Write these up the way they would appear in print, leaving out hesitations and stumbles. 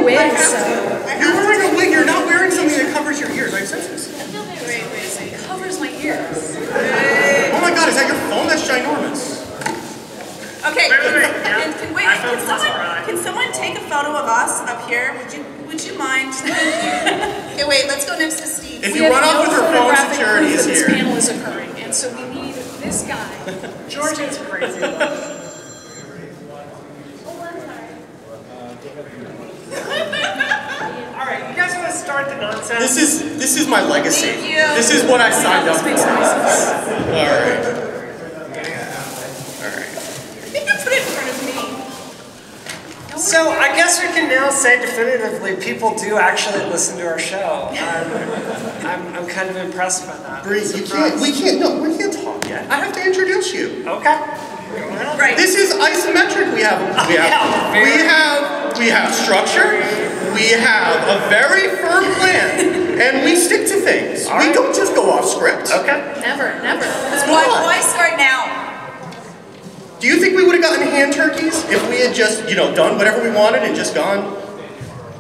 a wig, so... You're wearing a wig. You're not wearing something that covers your ears. I've sensed this. Wait, it covers my ears. Oh my God, is that your phone? That's ginormous. Okay, can someone take a photo of us up here? Would you mind? Okay, wait, let's go next to Steve. If you run off with her phone, security is here. This panel is occurring, and so we need this guy. George is crazy. Alright, you guys want to start the nonsense? This is my legacy. Thank you. This is what I signed up for. Makes sense. Alright. You can put it in front of me. So I guess we can now say definitively people do actually listen to our show. I'm kind of impressed by that. Bree, we can't talk yet. I have to introduce you. Okay. Right. This is Isometric. We have structure. We have a very firm plan, and we stick to things. All we right. don't just go off script. Okay. Never. Why start now? Do you think we would have gotten hand turkeys if we had just, done whatever we wanted and just gone?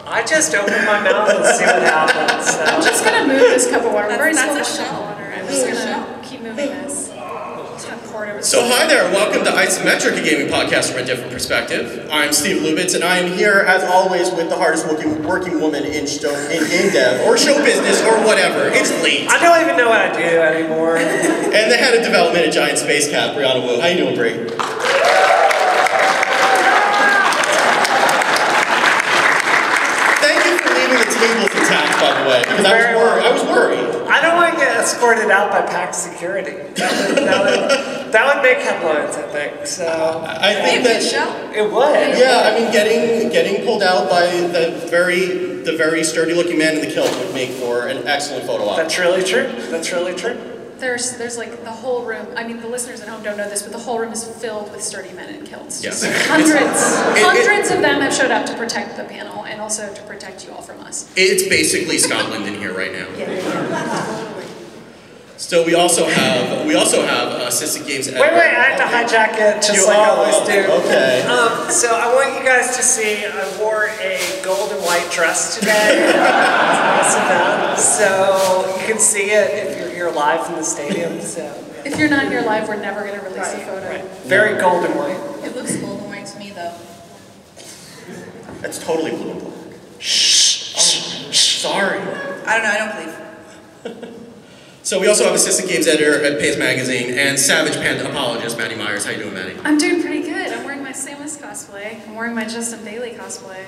I just open my mouth and see what happens. So. I'm just going to move this cup of water. I'm very That's slow a with show. water. I'm just going to keep moving this. Just going to pour it over. So hi there, welcome to Isometric, a gaming podcast from a different perspective. I'm Steve Lubitz, and I am here, as always, with the hardest working woman in game dev, or show business, or whatever. It's late. I don't even know what I do anymore. And the head of development at Giant Space Cat, Brianna Wu. How you doing, Brie? Thank you for leaving the tables intact, by the way, because I was worried. I don't want to get escorted out by PAX security. That would make headlines, I think. So I think that it would. Yeah, I mean, getting pulled out by the very sturdy-looking man in the kilt would make for an excellent photo op. That's really true. That's really true. There's like the whole room. I mean, the listeners at home don't know this, but the whole room is filled with sturdy men in kilts. Yes. Hundreds of them have showed up to protect the panel and also to protect you all from us. It's basically Scotland in here right now. Yeah. So we also have Assistant Games editor. Wait, I have to hijack it just like I always do. Okay. So I want you guys to see I wore a gold and white dress today. So you can see it if you're here live in the stadium. So If you're not here live, we're never going to release the photo. Right. Very gold and white. It looks gold and white to me, though. That's totally blue and black. Shh. Sorry. I don't know. I don't believe. So we also have Assistant Games editor at PAX Magazine and Savage Panda apologist, Maddie Myers. How you doing, Maddie? I'm doing pretty good. I'm wearing my Samus cosplay. I'm wearing my Justin Bailey cosplay.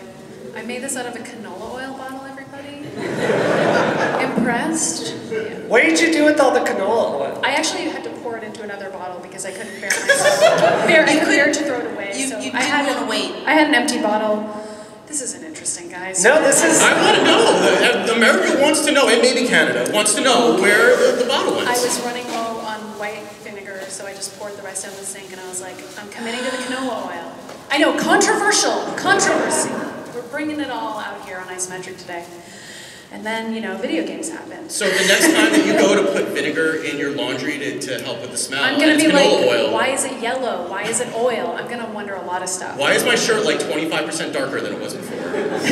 I made this out of a canola oil bottle, everybody. Impressed? Yeah. What did you do with all the canola oil? I actually had to pour it into another bottle because I couldn't bear myself. I couldn't bear to throw it away. You so didn't I had want to wait. I had an empty bottle. This isn't interesting, guys. No, this is... I want to know. America wants to know, and maybe Canada wants to know where the bottle went. I was running low on white vinegar, so I just poured the rest in the sink, and I was like, I'm committing to the canola oil. I know, controversy. We're bringing it all out here on Isometric today. And then, video games happen. So the next time that you go to put vinegar in your laundry to help with the smell, I'm going to be like, oil. why is it yellow? Why is it oil? I'm going to wonder a lot of stuff. Why is my shirt like 25% darker than it was before?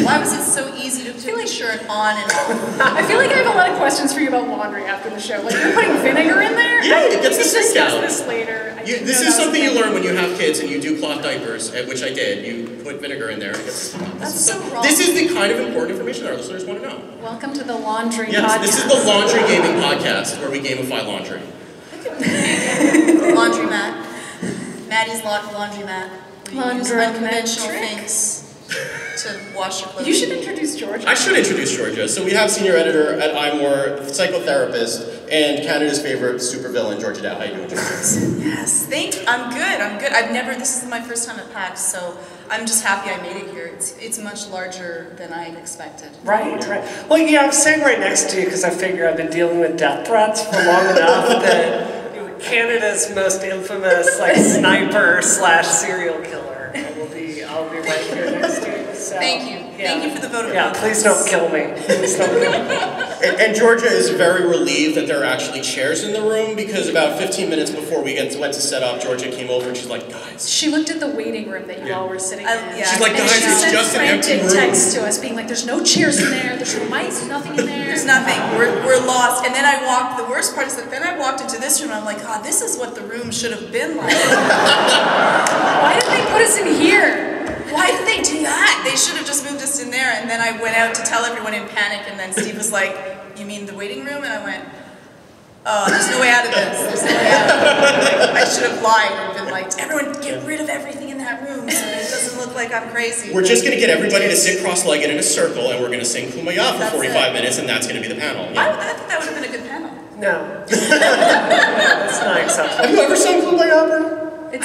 Why was it so easy to put the shirt on and off? I feel like I have a lot of questions for you about laundry after the show. Like, you're putting vinegar in there? Yeah, it gets the We can stink discuss out. this later. This is something you learn when you have kids and you do cloth diapers, which I did. You put vinegar in there. That's so wrong. This is the kind of important information our listeners want to know. Welcome to the laundry podcast. Yes, this is the laundry gaming podcast where we gamify laundry. Laundromat. Maddie's laundromat. We use unconventional things to wash your clothes. You should introduce Georgia. I should introduce Georgia. So we have senior editor at iMore, psychotherapist, and Canada's favorite supervillain, Georgia Dow. How you doing, Georgia? Yes, I'm good. This is my first time at PAX, so I'm just happy I made it here. It's much larger than I had expected. Right. Well, yeah, I'm sitting right next to you because I figure I've been dealing with death threats for long enough that Canada's most infamous sniper/serial killer. I'll be right here next to you. So, Thank you. Yeah. Thank you for the vote of Yeah, confidence. please don't kill me. Please don't kill me. And Georgia is very relieved that there are actually chairs in the room because about 15 minutes before we went to set up, Georgia came over and she's like, guys. She looked at the waiting room that you all were sitting in. She's like, guys, it's just an empty room. She sent frantic texts to us being like, there's no chairs in there, there's no mics, nothing in there. There's nothing. We're lost. And then the worst part is that then I walked into this room and I'm like, God, this is what the room should have been like. Why did they put us in here? Why did they do that? They should have just moved us in there. And then I went out to tell everyone in panic, and then Steve was like, you mean the waiting room? And I went, oh, there's no way out of this. There's no way out of it. Like, I should have lied and been like, everyone get rid of everything in that room so that it doesn't look like I'm crazy. We're just going to get everybody to sit cross-legged in a circle, and we're going to sing Kumbaya for 45 minutes, and that's going to be the panel. Yeah. I think that would have been a good panel. No. That's not acceptable. Have you ever sung Kumbaya, bro? No.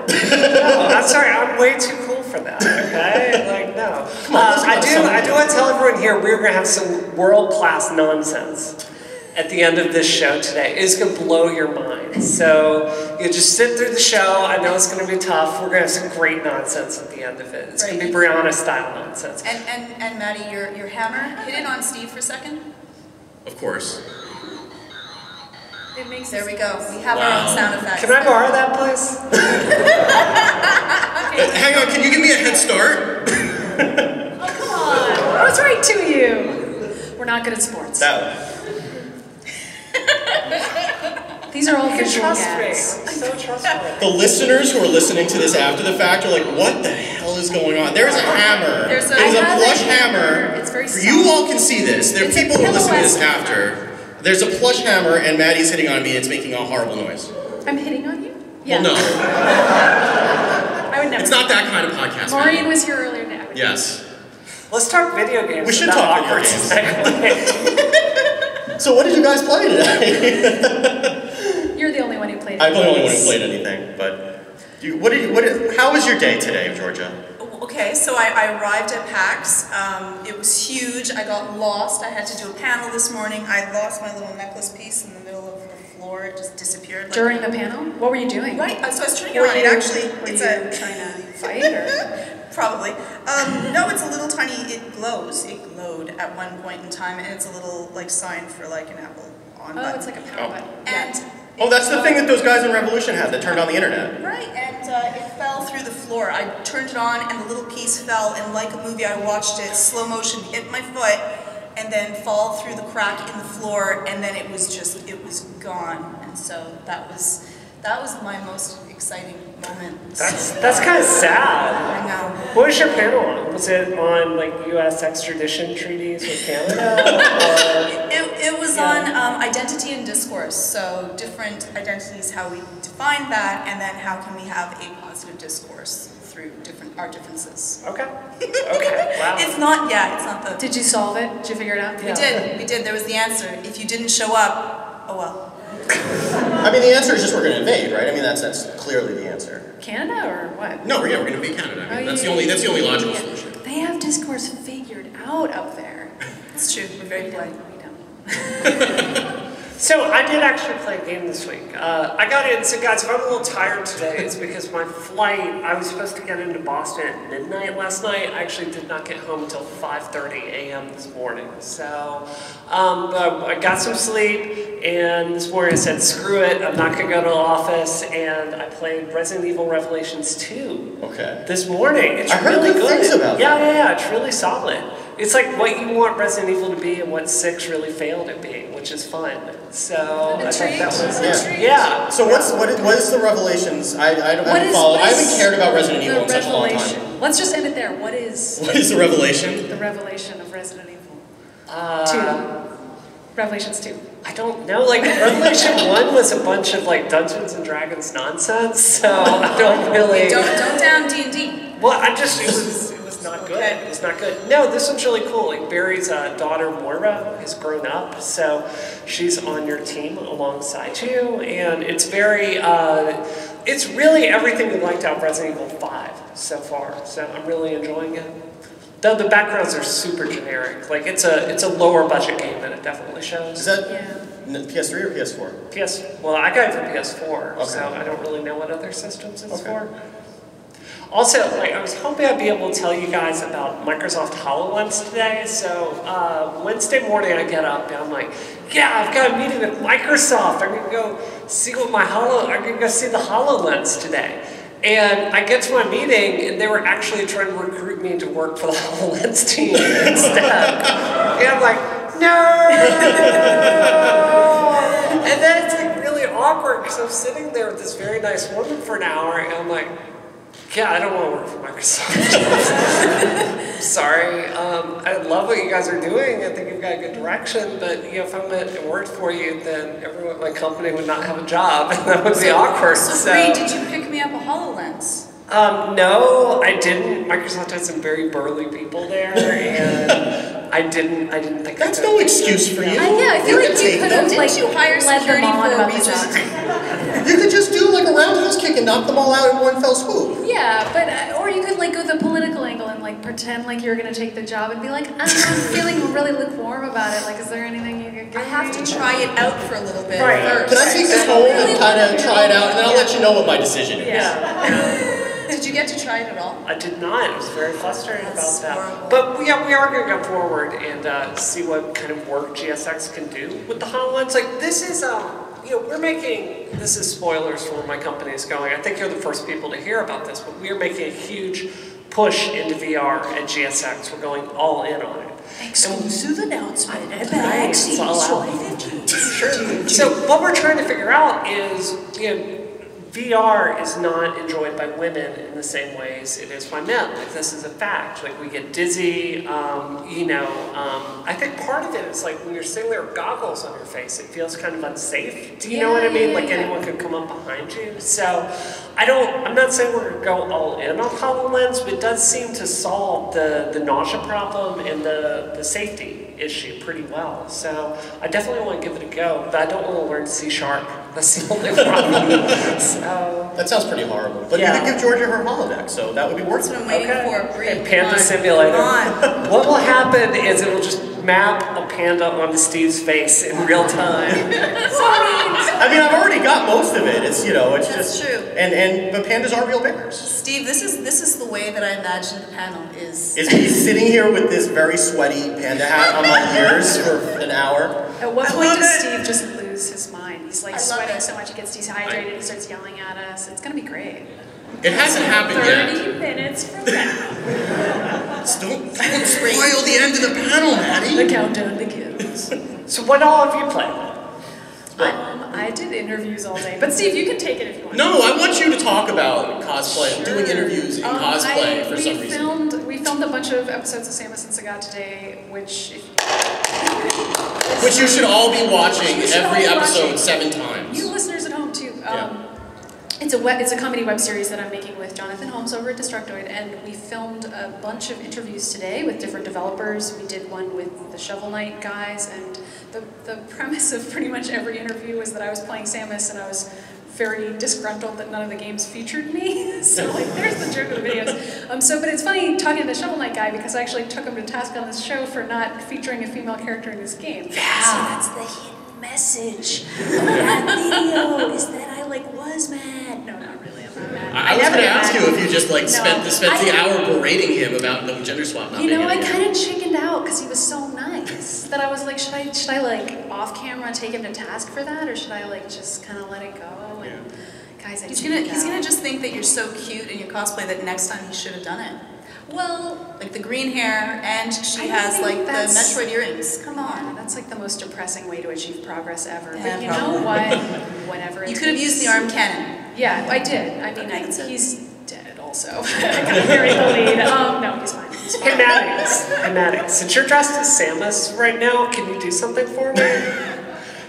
I'm sorry, I'm way too cool for that, okay? Like, no. I do want to tell everyone here, we're going to have some world-class nonsense at the end of this show today. It's going to blow your mind. So you just sit through the show. I know it's going to be tough. We're going to have some great nonsense at the end of it. It's going to be Brianna-style nonsense. And Maddie, your hammer, hit it on Steve for a second. Of course. It makes There we go. We have our own sound effects. Can I borrow that, please? Hang on, can you give me a head start? Oh, come on. I was right to you. We're not good at sports. These are all visual gags. I'm so trustworthy. The listeners who are listening to this after the fact are like, what the hell is going on? There's a hammer. There's a plush hammer. It's very soft. You all can see this. There are people who are listening to this after. There's a plush hammer, and Maddie's hitting on me. It's making a horrible noise. I'm hitting on you? Yeah. Well, no. I would never. It's not that kind of podcast. Maureen was here earlier now. Yes. Let's talk video games. We should talk video games. So what did you guys play today? You're the only one who played. I'm the only one who played anything. But how was your day today, Georgia? Okay, so I arrived at PAX. It was huge. I got lost. I had to do a panel this morning. I lost my little necklace piece in the middle of the floor. It just disappeared. During the panel? What were you doing? Right, so I was turning it on. It actually, were you trying to fight or? Probably. No, it's a little tiny, it glows. It glowed at one point in time, and it's a little like sign for like an Apple on button. Oh, it's like a power button. And that's the thing that those guys in Revolution had that turned on the internet. Right, and it fell through the floor. I turned it on, and the little piece fell, and like a movie, I watched it slow motion hit my foot, and then fall through the crack in the floor, and then it was gone. And so that was my most exciting moment. That's kind of sad. I know. What was your panel on? Was it on like U.S. extradition treaties with Canada? It was on identity and discourse. So different identities, how we define that, and then how can we have a positive discourse through our differences. Okay. Wow. It's not the. Did you solve it? Did you figure it out? Yeah. We did. There was the answer. If you didn't show up, oh well. I mean, the answer is just we're going to invade, right? I mean, that's clearly the answer. Canada or what? No, we're going to invade Canada. I mean, that's the only logical solution. They have discourse figured out up there. It's true. We're very polite. We don't. So I did actually play a game this week. I got in, so guys, if I'm a little tired today, it's because my flight, I was supposed to get into Boston at midnight last night. I actually did not get home until 5:30 a.m. this morning. So but I got some sleep, and this morning I said, screw it, I'm not going to go to the office, and I played Resident Evil Revelations 2 this morning. It's really good. Things about yeah, it's really solid. It's like what you want Resident Evil to be and what 6 really failed at being, which is fun. So I thought that was yeah. So what is the Revelations? I haven't followed. I haven't cared about Resident Evil in such a long time. Let's just end it there. What is the revelation? The revelation of Resident Evil 2. Revelations 2. I don't know. Like Revelation 1 was a bunch of like Dungeons and Dragons nonsense. So I don't really. Don't down D&D. Well, it was not good. It was not good. No, this one's really cool. Like Barry's daughter Moira has grown up, so she's on your team alongside you, and it's very, it's really everything we liked out of Resident Evil 5 so far. So I'm really enjoying it. Though the backgrounds are super generic. Like it's a lower budget game than it definitely shows. Is that PS3 or PS4? Well, I got it for PS4, so I don't really know what other systems it's for. Also, like, I was hoping I'd be able to tell you guys about Microsoft Hololens today. So Wednesday morning I get up and I'm like, yeah, I've got a meeting with Microsoft. I'm gonna go see I'm gonna go see the Hololens today. And I get to my meeting and they were actually trying to recruit me to work for the Hololens team instead. And I'm like, no! And then it's like really awkward because I'm sitting there with this very nice woman for an hour and I'm like, yeah, I don't want to work for Microsoft. Sorry. I love what you guys are doing. I think you've got a good direction, but if I went and worked for you, then everyone at my company would not have a job, and that would be awkward. So, Bree, did you pick me up a HoloLens? No, I didn't. Microsoft had some very burly people there, and I didn't think that's no excuse for you. I feel like you could have Didn't you hire security for a reason? You could just do like a roundhouse kick and knock them all out in one fell swoop. Yeah, but or you could like go the political angle and like pretend like you're gonna take the job and be like, I'm feeling really lukewarm about it. Like, is there anything you could give I have me? to try it out for a little bit Can first. I take this home and kind of try it out, and then I'll let you know what my decision is. Yeah. Did you get to try it at all? I did not. I was very frustrated That's about that. horrible. But we are going to go forward and see what kind of work GSX can do with the HoloLens. Like, this is, we're making, this is spoilers for where my company is going. I think you're the first people to hear about this, but we are making a huge push into VR at GSX. We're going all in on it. Exclusive announcement at PAX East 2015. Sure. So what we're trying to figure out is, VR is not enjoyed by women in the same ways it is by men. Like, this is a fact. Like, we get dizzy, I think part of it is like when you're sitting there with goggles on your face, it feels kind of unsafe. Do you know what I mean? Like, anyone could come up behind you. So I'm not saying we're gonna go all in on HoloLens, but it does seem to solve the nausea problem and the safety issue pretty well. So I definitely want to give it a go, but I don't want to learn C#. That's the only problem. So, that sounds pretty horrible. But you could give Georgia her holodeck, so that would be worth it. That's what I'm waiting for, Bree. And Panda Simulator. What will happen is it will just map a panda onto Steve's face in real time. I mean, I've already got most of it. It's That's just true. But pandas are real bears. Steve, this is the way that I imagine the panel is. Is me sitting here with this very sweaty panda hat on my ears for an hour? At what point does Steve just lose his mind? He's like sweating so much he gets dehydrated, he starts yelling at us. It's gonna be great. It hasn't happened yet. 30 minutes from now. Don't spoil the end of the panel, Maddie. The countdown begins. So what all have you played? I did interviews all day, but Steve, you can take it if you want. No, I want you to talk about cosplay, doing interviews in cosplay for some reason. We filmed a bunch of episodes of Samus and Sagat today, which you should all be watching every episode 7 times. You listeners at home too. It's a comedy web series that I'm making with Jonathan Holmes over at Destructoid, and we filmed a bunch of interviews today with different developers. We did one with the Shovel Knight guys, and the premise of pretty much every interview was that I was playing Samus and I was very disgruntled that none of the games featured me. So like, there's the joke of the videos. But it's funny talking to the Shovel Knight guy because I actually took him to task on this show for not featuring a female character in this game. Yeah. So that's the hidden message of that video, is that I was mad. No, not really. I'm not mad. I was going to ask you if you just spent the hour berating him about the gender swap not being I kind of chickened out because he was so nice that I was like, should I off camera take him to task for that, or should I just kind of let it go? And guys, He's gonna just think that you're so cute in your cosplay that next time he should have done it. Well, like the green hair, and she I has think the Metroid earrings. Come on. That's like the most depressing way to achieve progress ever. Yeah, but you know what? Whatever. You could have used the arm cannon. Yeah, I did. I mean, he's dead also. I got buried the lead. No, he's fine. Hey Maddie, since you're dressed as Samus right now, can you do something for me?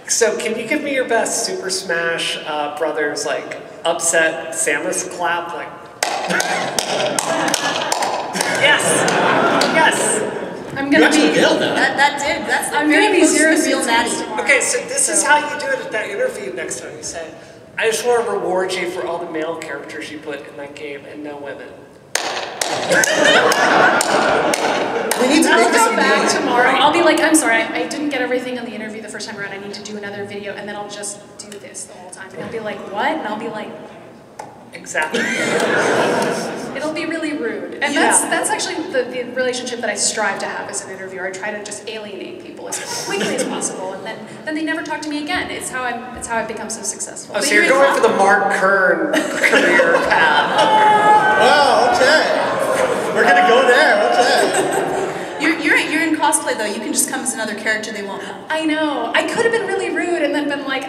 So can you give me your best Super Smash Brothers upset Samus clap? Yes. I'm gonna be. That's I'm gonna be zero real Maddie. Okay, so this is how you do it at that interview next time. You say, I just want to reward you for all the male characters you put in that game and no women. We need to I'll make this go back amazing. tomorrow. I'll be like, I'm sorry, I didn't get everything on the interview the first time around. I need to do another video, and then I'll just do this the whole time. And he'll be like, what? And I'll be like, exactly. It'll be that's actually the relationship that I strive to have as an interviewer. I try to just alienate people as quickly as possible, and then they never talk to me again. It's how I've become so successful. Oh, so you're going for the Mark Kern career path. Wow, okay. We're gonna go there, okay. You're in cosplay though. You can just come as another character they won't know. I know. I could have been really rude and then been like,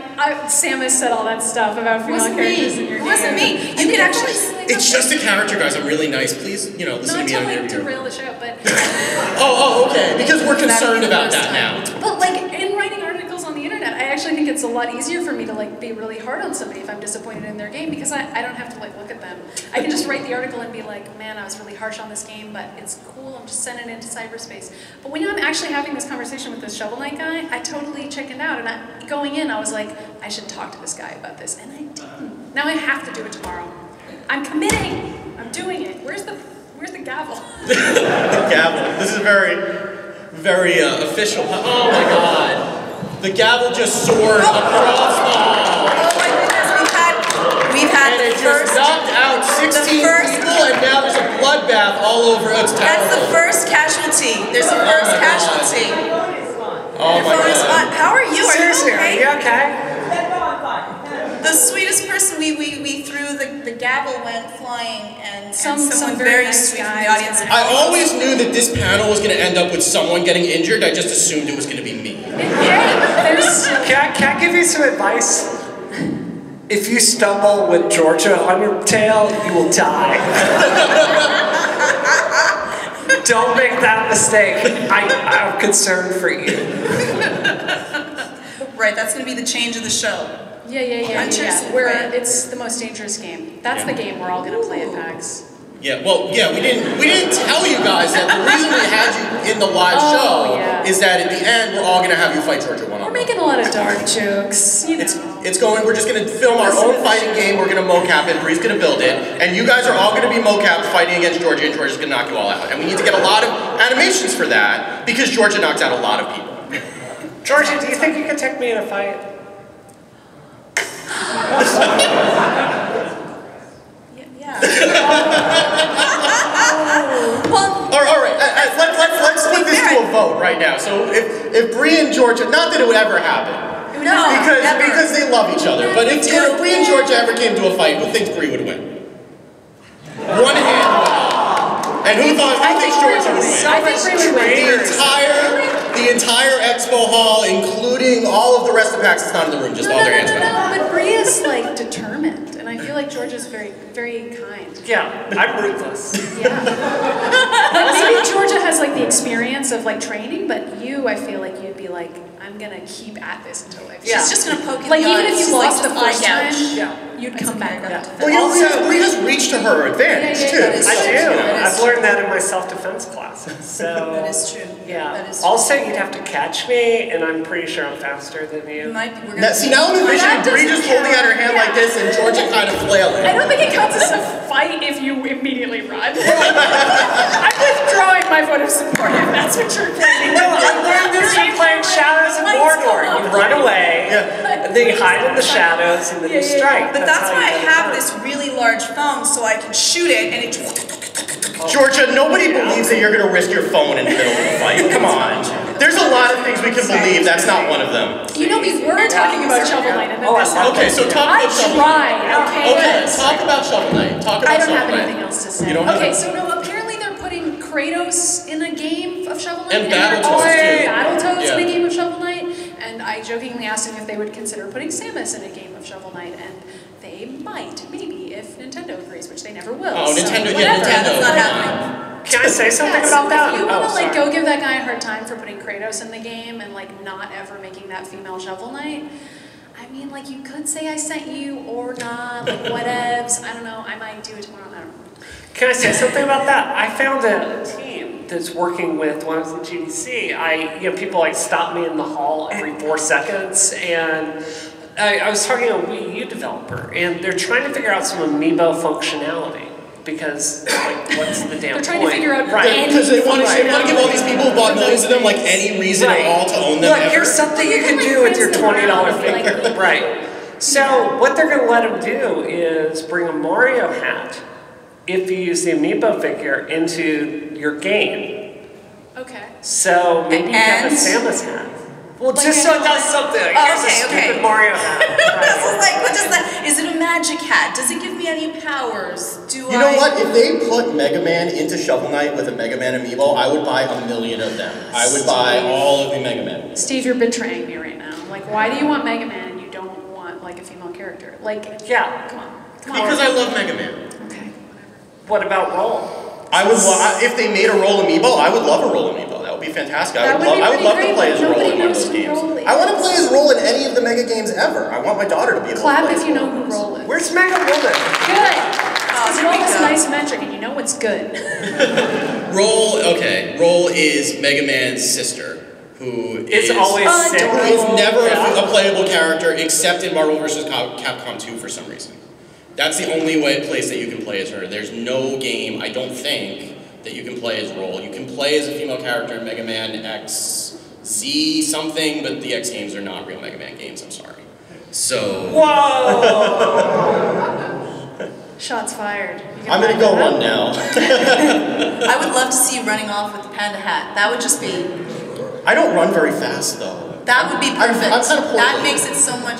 Samus said all that stuff about female characters in your game. It wasn't me. You could actually. It's just a character, guys. I'm really nice. Please, listen to me on the interview. Derail the show, but. Okay. Because we're concerned about that now. But in writing articles on the internet, I actually think it's a lot easier for me to be really hard on somebody if I'm disappointed in their game because I don't have to look at them. I can just write the article and be like, man, I was really harsh on this game, but it's cool. I'm just sending it into cyberspace. But when I'm actually having this conversation with this Shovel Knight guy, I totally chickened out. And going in, I was like, I should talk to this guy about this, and I didn't. Now I have to do it tomorrow. I'm committing. I'm doing it. Where's the gavel? The gavel. This is very, very official. Oh my God. The gavel just soared across the hall. Oh my goodness, we've had and the it first. just knocked out 16 people, and now there's a bloodbath all over. It's terrible. That's the first casualty. There's the first casualty. Oh my God. How are you? Seriously, are you okay? The sweetest person we threw the gavel went flying, and someone very very nice sweet from guy the audience. I always knew that this panel was going to end up with someone getting injured. I just assumed it was going to be me. Can I give you some advice? If you stumble with Georgia on your tail, you will die. Don't make that mistake. I'm concerned for you. Right, that's going to be the change of the show. Yeah. It's the most dangerous game. That's the game we're all going to play at PAX. Yeah, we didn't tell you guys that the reason we had you in the live show is that at the end we're all gonna have you fight Georgia one-on-one. We're making a lot of dark jokes, We're just gonna film our own fighting game, we're gonna mocap it, Bree's gonna build it, and you guys are all gonna be mocap fighting against Georgia, and Georgia's gonna knock you all out. And we need to get a lot of animations for that, because Georgia knocks out a lot of people. Georgia, do you think you could take me in a fight? All right. Let's put this to a vote right now. So if Bree and Georgia, not that it would ever happen, because they love each other. But if Bree and Georgia ever came to a fight, who thinks Bree would win? One hand went up. And who thinks Georgia would win? I think Bree would win. The entire expo hall, including all of the rest of PAX, is not in the room. Just all their hands went up. But Bree is determined, and I feel like Georgia's very, very kind. Yeah, I'm ruthless. Yeah. Maybe Georgia has the experience of training, but I feel like you'd be like, I'm gonna keep at this until I. She's just gonna poke you. Even if you lost the first time, you'd come back. Well, Bree has reached to her advantage too. I do. I've learned that in my self-defense classes. So that is true. Yeah. That is true. Also, you'd have to catch me, and I'm pretty sure I'm faster than you. Now I'm envisioning Bree just holding out her hand like this, and Georgia kind of flailing. I don't think it counts as a fight if you immediately run. I'm withdrawing my vote of support if that's what you're planning. No, I learned this from playing Shadows of Mordor. You run away, and then you hide in the shadows, and then you strike. But that's why I have this really large phone, so I can shoot it, and it. Georgia, nobody believes that you're going to risk your phone in the middle of a fight. Come on. There's a lot of things we can believe. That's not one of them. We were talking about Shovel Knight, and then this happened. Okay, so talk about Shovel Knight. Okay, talk about Shovel Knight. I don't have anything else to say. You don't have so apparently they're putting Kratos in a game of Shovel Knight. And Battletoads in a game of Shovel Knight. And I jokingly asked them if they would consider putting Samus in a game of Shovel Knight, and they might, maybe, if Nintendo agrees, which they never will. Oh, Nintendo, That's not happening. Can I say something about that? If you want to go give that guy a hard time for putting Kratos in the game and not ever making that female Shovel Knight, I mean, you could say I sent you or not, whatevs. I don't know. I might do it tomorrow. I don't know. Can I say something about that? I found a team that's working with, when I was in GDC, people stop me in the hall every 4 seconds, and I was talking to a Wii U developer, and they're trying to figure out some amiibo functionality. Because, what's the damn They're trying to figure out because they want to give all these people who bought millions of them any reason at all to own them. Look, here's something you can do with your $20 figure. Right. So what they're going to let them do is bring a Mario hat if you use the amiibo figure into your game. Okay. So maybe you have a Samus hat. Well, like just so it does something. Like, here's a stupid Mario hat. Like, what does that? Is it a magic hat? Does it give me any powers? You know what? If they put Mega Man into Shovel Knight with a Mega Man amiibo, I would buy 1,000,000 of them. I would buy all of the Mega Man. Steve, you're betraying me right now. Like, why do you want Mega Man and you don't want like a female character? Like, yeah, come on. Because I love Mega Man. Okay. What about Roll? I would. If they made a Roll amiibo, I would love a Roll amiibo. That would be fantastic. I would love to play as Roll in one of those games. I want to play as Roll in any of the Mega games ever. I want my daughter to be able to play. Clap if you know who Roll is. Where's Mega Woman? Good. Because Roll is an isometric, and you know what's good. Roll is Mega Man's sister, who is always sick. Who is never a playable character except in Marvel vs. Capcom 2 for some reason. That's the only place that you can play as her. There's no game, I don't think, that you can play as Roll. You can play as a female character in Mega Man X Z something, but the X games are not real Mega Man games, I'm sorry. So... Whoa! Shots fired. I'm gonna go run now. I would love to see you running off with the panda hat. That would just be... I don't run very fast, though. That would be perfect. I'm kind of that makes it so much...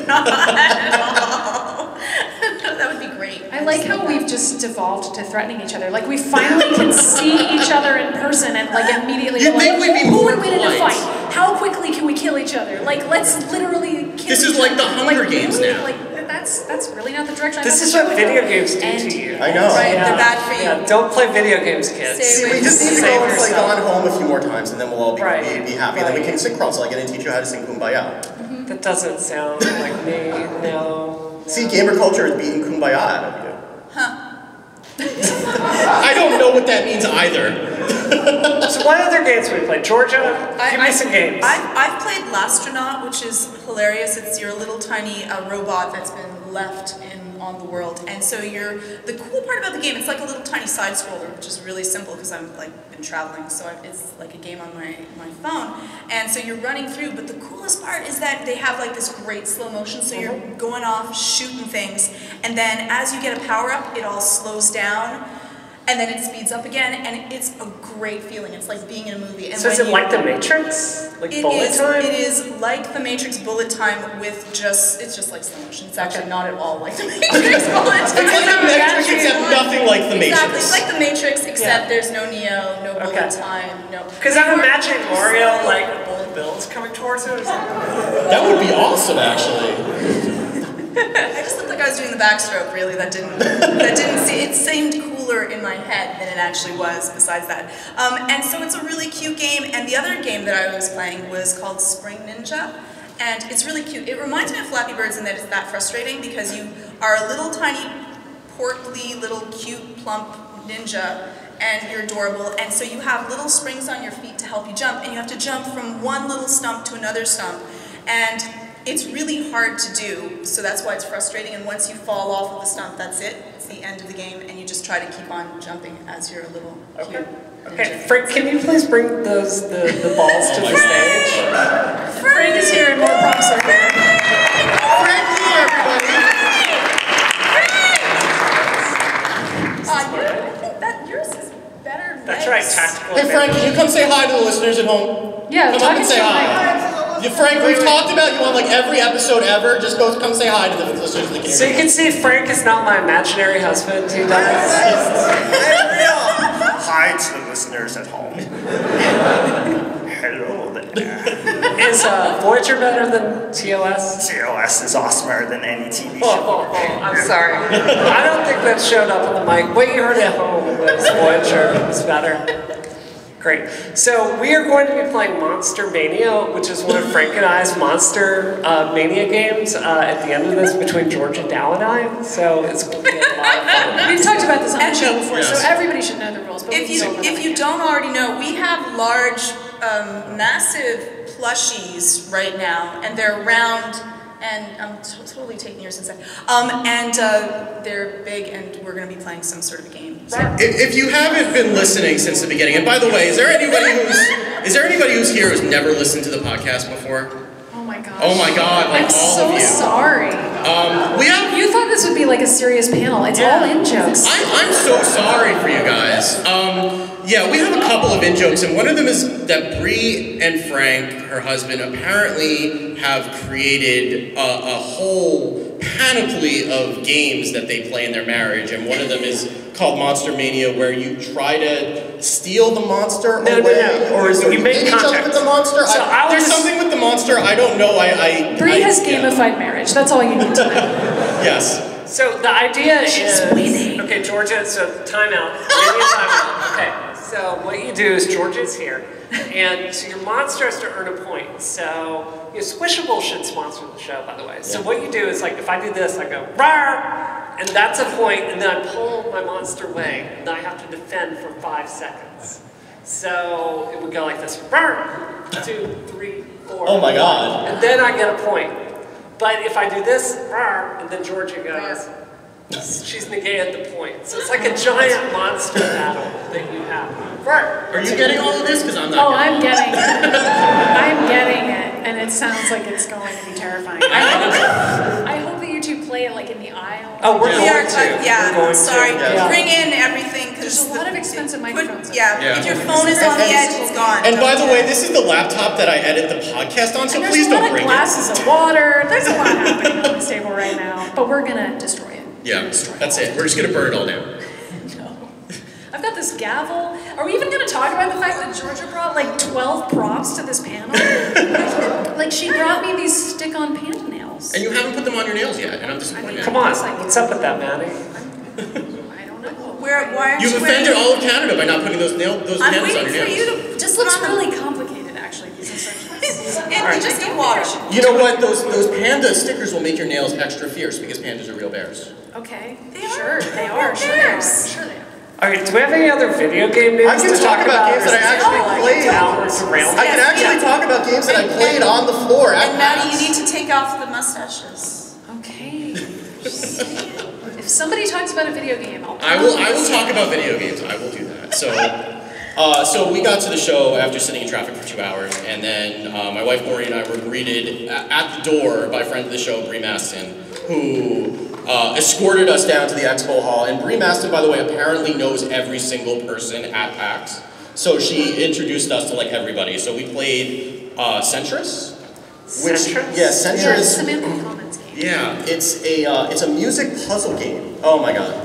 Not at all. That would be great. I like how we've just devolved to threatening each other. Like, we finally can see each other in person and, like, immediately go, like, who would win in a fight? How quickly can we kill each other? Like, let's literally kill each other. This is like the Hunger Games now. Like, that's really not the direction This is what video games do to you. I know. Right, they're bad for you. Yeah, don't play video games, kids. We just need to go and play Gone Home a few more times, and then we'll all be happy. And then we can sing so I can teach you how to sing Kumbaya. That doesn't sound like me, no. See, gamer culture is beating Kumbaya out of you. Huh. I don't know what that means either. So what other games have we played? Georgia? Give me some games. I've played Lastronaut, which is hilarious. It's your little tiny robot that's been left on the world. And so the cool part about the game, it's like a little tiny side scroller, which is really simple because I'm like been traveling, so it's like a game on my phone. And so you're running through, but the coolest part is that they have like this great slow motion, so you're going off shooting things, and then as you get a power up, it all slows down. And then it speeds up again, and it's a great feeling. It's like being in a movie. And so is it like The Matrix? Like bullet time? It is like The Matrix bullet time with it's just like slow motion. It's actually not at all like The Matrix bullet time. It's like The Matrix, except nothing like The Matrix. Exactly, it's like The Matrix, except there's no Neo, no bullet time, no... Because I'm imagining Mario, like, bullet bills coming towards him. That would be awesome, actually. I just looked like I was doing the backstroke, really. That didn't see. It seemed cooler in my head than it actually was, besides that. And so it's a really cute game, and the other game that I was playing was called Spring Ninja, and it's really cute. It reminds me of Flappy Birds in that it's that frustrating because you are a little tiny, portly, little cute, plump ninja, and you're adorable, and so you have little springs on your feet to help you jump, and you have to jump from one little stump to another stump, and it's really hard to do, so that's why it's frustrating, and once you fall off of the stump, that's it. It's the end of the game, and you just try to keep on jumping as you're a little cute. Okay, Frank, can you please bring the balls to the stage? Frank is here and more props are here. Frank here, everybody! I think that yours is better. That's right, tactical. Hey Frank, can you come say hi to the listeners at home? Yeah, come up and say hi. Frank, we've talked about you on like every episode ever. Just come say hi to the listeners of the game. So you can see Frank is not my imaginary husband. He does. Hi to the listeners at home. Hello there. Is Voyager better than TOS? TOS is awesomer than any TV show. Oh, I'm sorry. I don't think that showed up on the mic. What you heard at home was Voyager was better. Great. So we are going to be playing Monster Mania, which is one of Frank and I's Monster Mania games at the end of this between Georgia Dow and I. So it's going to be a lot of fun. We've talked about this on the show before, so everybody should know the rules. But if you don't already know, we have large, massive plushies right now, and they're round. And I'm totally taking yours inside. They're big, and we're going to be playing some sort of game. So. If you haven't been listening since the beginning, and by the way, is there anybody who's here who's never listened to the podcast before? Oh my gosh. Oh my God! Like I'm all so of you. sorry. You thought this would be like a serious panel. It's all in-jokes. I'm so sorry for you guys. Yeah, we have a couple of in-jokes, and one of them is that Bree and Frank, her husband, apparently have created a whole panoply of games that they play in their marriage, and one of them is called Monster Mania, where you try to steal the monster away, or you make each other with the monster. There's something with the monster. I don't know. Bree has gamified marriage. That's all you need to know. Yes. So the idea is okay, Georgia. So timeout. Okay. So what you do is Georgia's here, and so your monster has to earn a point. So Squishable should sponsor the show, by the way. So what you do is like if I do this, I go rawr, and that's a point, and then I pull my monster away, and then I have to defend for 5 seconds. So it would go like this: rawr, 2, 3, 4. Oh my God! And then I get a point. But if I do this, rawr, and then Georgia goes. She's negated the point. So it's like a giant monster battle that you have. Are you getting all of this? Because I'm not. Oh, I'm getting it. I'm getting it, and it sounds like it's going to be terrifying. I hope that you two play it like in the aisle. Oh, we're going to. Yeah, sorry. Bring in everything because there's a lot of expensive microphones. If your phone is on the edge, it's gone. And by the way, this is the laptop that I edit the podcast on, so please don't bring it. There's a lot of glasses of water. There's a lot happening on this table right now, but we're gonna destroy it. Yeah, that's it. We're just gonna burn it all down. No. I've got this gavel. Are we even gonna talk about the fact that Georgia brought like 12 props to this panel? Like she brought me these stick-on panda nails. And you haven't put them on your nails yet, and I'm disappointed. Come on, what's up with that, Maddie? I don't know. Why aren't You've offended all of Canada by not putting those pandas on your nails. I'm waiting for you to. It just looks really complicated, actually. These instructions. You just get water. You know what? Those panda stickers will make your nails extra fierce because pandas are real bears. Okay. Sure, they are. Sure, they are. Sure, they are. Alright, do we have any other video game news I can talk about games that I actually played. I can actually talk about games that I played on the floor at And Maddie, you need to take off the mustaches. Okay. If somebody talks about a video game, I will talk about video games. I will do that. So we got to the show after sitting in traffic for 2 hours, and then my wife Maureen and I were greeted at the door by a friend of the show, Bree Maston, who escorted us down to the expo hall. And Bree Maston, by the way, apparently knows every single person at PAX. So she introduced us to like everybody. So we played Centris. Centris? Yeah, Centris. Yeah, Samantha Commons game. Yeah, it's a music puzzle game. Oh my God.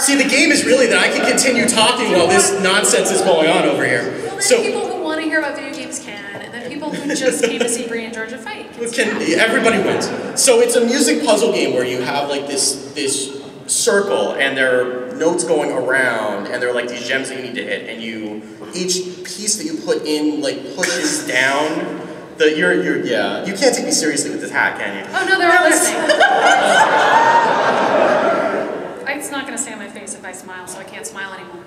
See, the game is really that I can continue talking while this nonsense is going on over here. Well, then people who want to hear about video games can, and then people who just came to see Bree and Georgia fight. Everybody wins. So it's a music puzzle game where you have like this circle, and there are notes going around, and there are like these gems that you need to hit, and each piece that you put in like pushes down. You can't take me seriously with this hat, can you? Oh no, they're all listening. It's not going to stay on my face if I smile, so I can't smile anymore.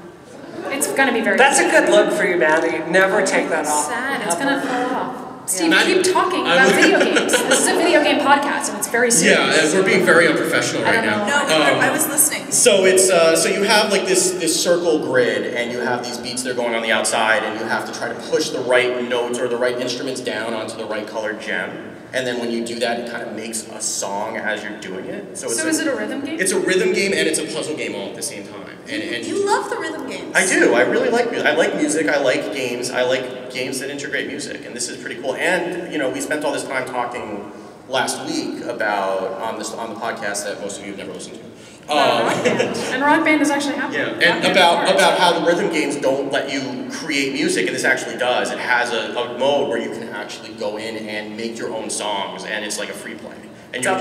It's going to be very That's a good look for you, Maddie. Never take that off. Sad. It's going to fall off. Steve, keep talking about video games. This is a video game podcast, and it's very serious. Yeah, and we're being very unprofessional right now. No, I was listening. So it's so you have like this circle grid, and you have these beats that are going on the outside, and you have to try to push the right notes or the right instruments down onto the right colored gem. And then when you do that, it kind of makes a song as you're doing it. So is it a rhythm game? It's a rhythm game and it's a puzzle game all at the same time. And you love the rhythm games. I do. I really like music. I like music. I like games. I like games that integrate music. And this is pretty cool. And, we spent all this time talking last week about, on the podcast that most of you have never listened to. Rock Band. And Rock Band is actually happening. Yeah, and about how the rhythm games don't let you create music, and this actually does. It has a mode where you can actually go in and make your own songs, and it's like a free play. And you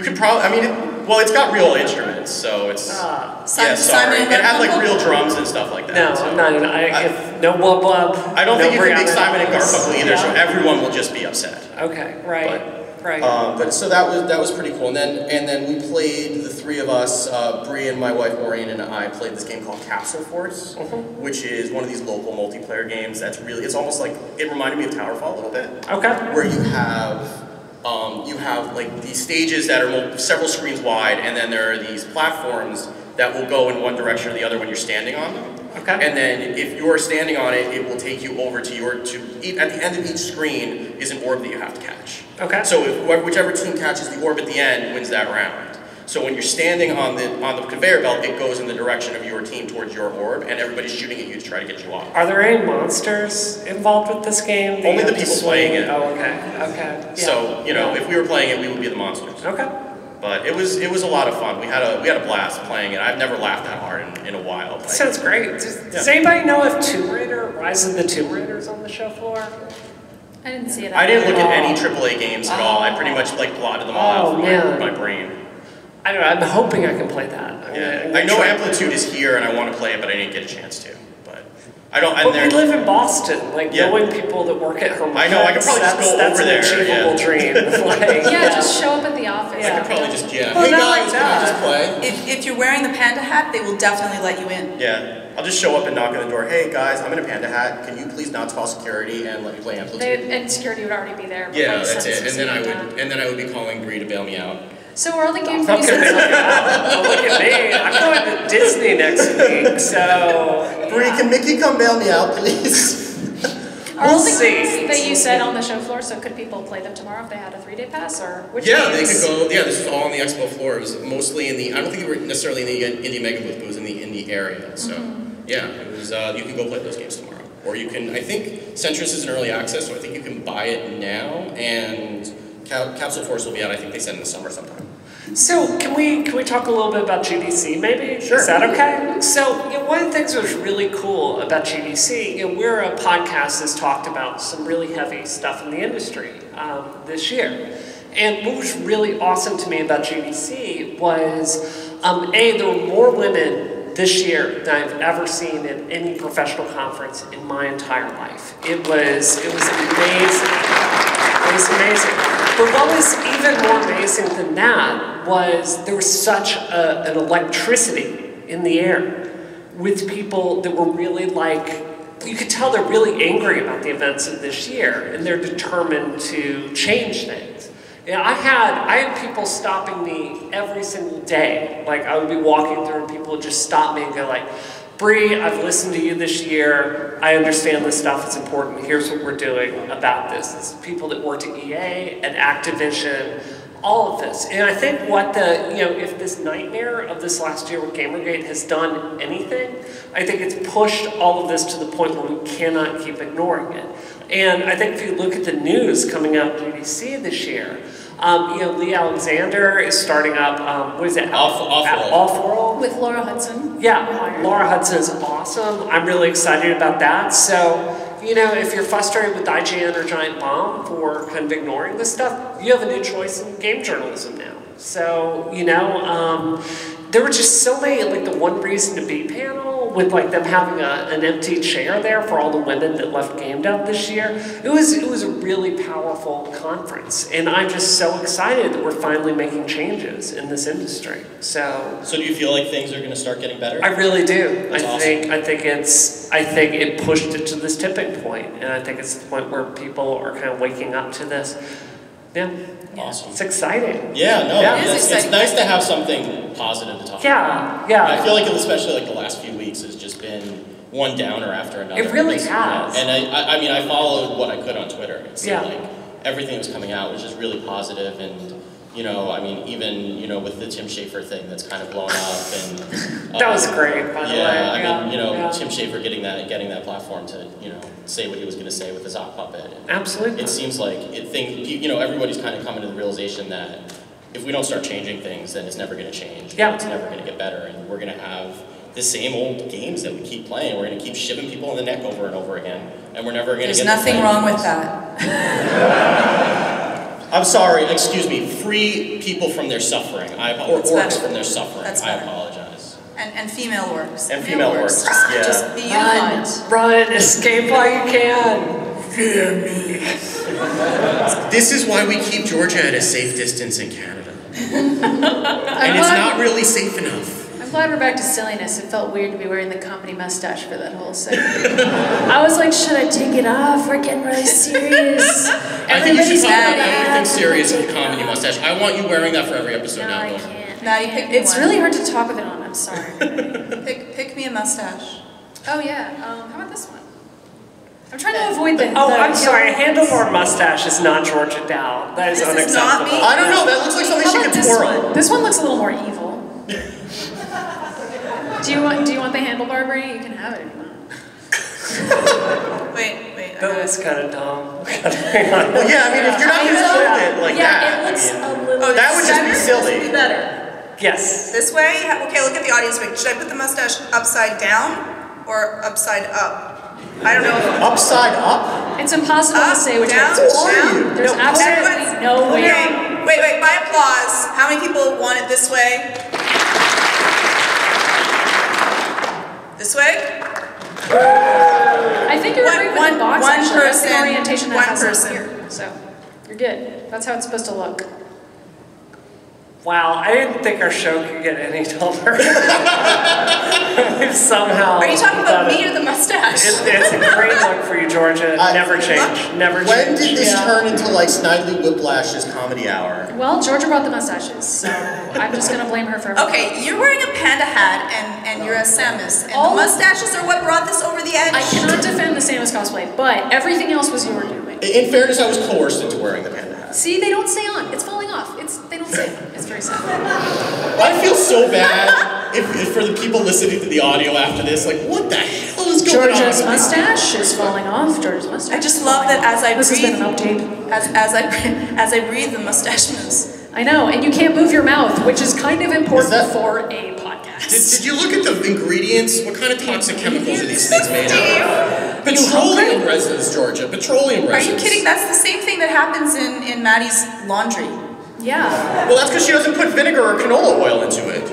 could probably, it's got real instruments, so it's, sorry. It had like real drums and stuff like that. No, so. No wub wub. I don't think you can make Simon and Garfunkel either, so everyone will just be upset. Okay, right. Right. But so that was pretty cool, and then we played, the three of us, Bree and my wife Maureen and I played this game called Capsule Force, which is one of these local multiplayer games. It's almost like, it reminded me of Towerfall a little bit. Okay. Where you have like these stages that are several screens wide, and then there are these platforms that will go in one direction or the other when you're standing on them. Okay. And then if you're standing on it, it will take you over to at the end of each screen is an orb that you have to catch. Okay. So whichever team catches the orb at the end wins that round. So when you're standing on the conveyor belt, it goes in the direction of your team towards your orb, and everybody's shooting at you to try to get you off. Are there any monsters involved with this game? Only the people playing it. Oh, okay. Yeah. So if we were playing it, we would be the monsters. Okay. But it was a lot of fun. We had a blast playing it. I've never laughed that hard in a while. Sounds great. Does anybody know if Tomb Raider, Rise of the Tomb Raider is on the show floor? I didn't see it. I didn't look at any AAA games at all. I pretty much blotted them all out from my brain. I don't know, I'm hoping I can play that. I know Amplitude is here and I want to play it, but I didn't get a chance to. But we live in Boston, knowing people that work at home. I know, I could probably just go over there. That's an achievable dream. Just show up at the office. I could probably just, hey guys, can I just play? If you're wearing the panda hat, they will definitely let you in. Yeah. I'll just show up and knock on the door. Hey guys, I'm in a panda hat. Can you please not call security and let me play Amplitude? And security would already be there. Yeah, that's it. And then I would be calling Bree to bail me out. So are all the games that you said? Look at me. I'm going to Disney next week, so... Bree, can Mickey come bail me out, please? Are all the games that you said on the show floor, so could people play them tomorrow if they had a 3-day pass, or which games? They could go, this was all on the expo floor. It was mostly in the, I don't think it were necessarily in the Indie Mega Booth, but it was in the area, so... it was, you can go play those games tomorrow. Or you can, I think Centrus is in early access, so I think you can buy it now, and Capsule Force will be out, I think they said in the summer sometime. So can we talk a little bit about GDC maybe? Sure. Is that okay? So one of the things that was really cool about GDC, we're a podcast that's talked about some really heavy stuff in the industry this year. And what was really awesome to me about GDC was, there were more women this year than I've ever seen at any professional conference in my entire life. It was amazing. It was amazing. But what was even more amazing than that was there was such an electricity in the air with people that were really you could tell they're really angry about the events of this year and they're determined to change things. I had people stopping me every single day. I would be walking through and people would just stop me and go Bree, I've listened to you this year. I understand this stuff is important. Here's what we're doing about this. It's people that worked at EA, at Activision, all of this. And I think if this nightmare of this last year with Gamergate has done anything, I think it's pushed all of this to the point where we cannot keep ignoring it. And I think if you look at the news coming out of GDC this year, Lee Alexander is starting up, Off-World? With Laura Hudson. Yeah, Laura Hudson is awesome. I'm really excited about that. So, if you're frustrated with IGN or Giant Bomb for kind of ignoring this stuff, you have a new choice in game journalism now. So, there were just so many, the One Reason to Be panel with them having an empty chair there for all the women that left Game Dev this year. It was a really powerful conference, and I'm just so excited that we're finally making changes in this industry. So do you feel like things are going to start getting better? I really do. That's awesome. I think it pushed it to this tipping point, and I think it's the point where people are kind of waking up to this. Yeah. Awesome. It's exciting. Yeah, no, it's nice to have something positive to talk about. Yeah. I feel like especially the last few weeks has just been one downer after another. It really has. And I followed what I could on Twitter. It seemed everything that was coming out was just really positive, and even with the Tim Schafer thing that's kind of blown up, and that was great, by the way. Tim Schafer getting that platform to say what he was going to say with the Zoc puppet. And absolutely. It seems like everybody's kind of coming to the realization that if we don't start changing things, then it's never going to change. Yeah. It's never going to get better, and we're going to have the same old games that we keep playing. We're going to keep shivving people in the neck over and over again, and we're never going to get. There's nothing wrong with that. I'm sorry, excuse me, free people from their suffering, or orcs from their suffering. I apologize. And female orcs. And female orcs, yeah. Just be unified. Run, escape while you can. Fear me. This is why we keep Georgia at a safe distance in Canada. And it's not really safe enough. I'm glad we're back to silliness. It felt weird to be wearing the company mustache for that whole segment. I was like, should I take it off? We're getting really serious. I think you should talk about everything serious with the comedy mustache. I want you wearing that for every episode now. I can't. Maddie, pick me It's one. really hard to talk with it on. I'm sorry. Pick me a mustache. Oh yeah. How about this one? I'm trying to avoid the. I'm sorry. Handlebar mustache is not Georgia Dow. That is This is unacceptable. not me. I don't know, that looks like something How she about could this twirl. one? This one looks a little more evil. Do you want the handlebar, Brie? You can have it if you want. Wait. That was kind of dumb. Well, yeah, I mean, if you're not going to hold it like Yeah, that, it looks I mean, a little. that would just be This silly. would be better. Yes. This way? Okay, look at the audience. Wait, should I put the mustache upside down or upside up? I don't know. Upside up? It's impossible to say which down, way it's down. There's absolutely no way. Okay, wait. By applause, how many people want it this way? This way? I think you're right with the box. one Actually, that's the person, orientation that one has person. Here, so you're good. That's how it's supposed to look. Wow, I didn't think our show could get any duller. We've somehow. Are you talking about me or the mustache? It's a great look for you, Georgia. Never change. Never change. When did this turn into like Snidely Whiplash's comedy hour? Well, Georgia brought the mustaches, so I'm just gonna blame her for everything. Okay, you're wearing a panda hat and you're a Samus, and the mustaches are what brought this over the edge. I cannot defend the Samus cosplay, but everything else was your doing. In fairness, I was coerced into wearing the panda hat. See, they don't stay on. It's falling off. They don't stay on. It's very sad. I feel so bad if for the people listening to the audio after this, like, what the hell is going on? Georgia's mustache is falling off. Georgia's mustache. I just love that as I this breathe. has been an update. As I breathe, the mustache moves. I know, and you can't move your mouth, which is kind of important for a podcast. Did you look at the ingredients? What kind of toxic chemicals are these things made out of? Petroleum resins, Georgia. Petroleum resins. Are you kidding? That's the same thing that happens in Maddie's laundry. Yeah. Well, that's because she doesn't put vinegar or canola oil into it.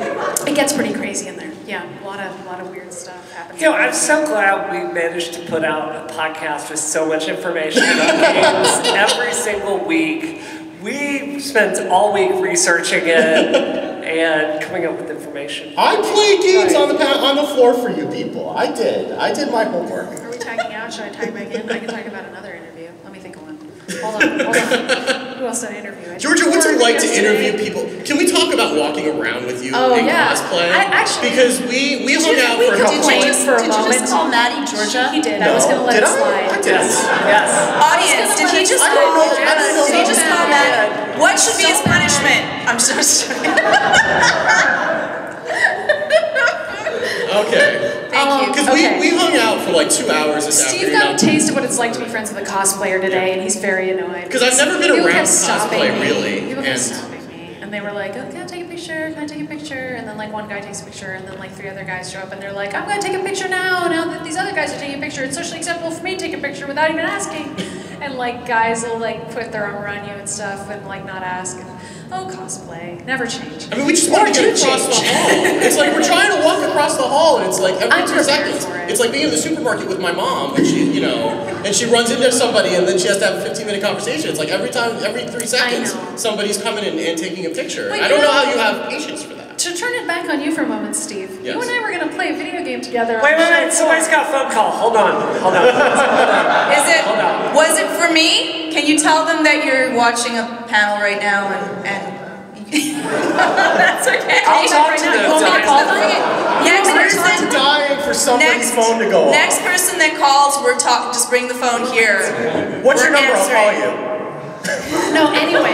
It gets pretty crazy in there. Yeah, a lot of weird stuff happens. I'm so glad we managed to put out a podcast with so much information about games every single week. We spent all week researching it and coming up with information. I played games on the floor for you people. I did my homework. Are we tagging out? Should I tag back in? I can talk about another interview. Let me think of one. Hold on. Who else did I interview? Georgia, what's it like to interview people? Can we talk about walking around with you in cosplay? Because we hung out for a couple Did months. you just call Maddie Georgia? He did. No. I was going to let Did it I? slide. I did. Yes. Audience, did he just I don't know. Did he just call Maddie? What should be his punishment? I'm so sorry. Okay. Thank you. Because we hung out for like 2 hours this Steve afternoon. got a taste of what it's like to be friends with a cosplayer today, and he's very annoyed. Because I've never been People around kept stopping cosplay, me. really, People and- kept stopping me, and they were like, "Oh, can I take a picture? Can I take a picture?" And then like one guy takes a picture, and then like 3 other guys show up, and they're like, "I'm gonna take a picture now. Now that these other guys are taking a picture, it's socially acceptable for me to take a picture without even asking." And like guys will like put their arm around you and stuff, and like not ask. And, oh, cosplay never change. I mean, we just want to get across the hall. It's like we're trying to walk across the hall, and it's like every 2 seconds. It's like being in the supermarket with my mom, and she, and she runs into somebody, and then she has to have a 15-minute conversation. It's like every 3 seconds, somebody's coming in and taking a picture. But I don't know how you have patience for that. To turn it back on you for a moment, Steve. Yes. You and I were gonna play a video game together. Wait. Somebody's got a phone call. Hold on. Was it for me? Can you tell them that you're watching a panel right now and that's okay. I'll talk to them. You want me to call them? Next I'm person. dying for somebody's phone to go off. Next person that calls, just bring the phone here. What's your We're number? I'll call answering. you. No, anyway.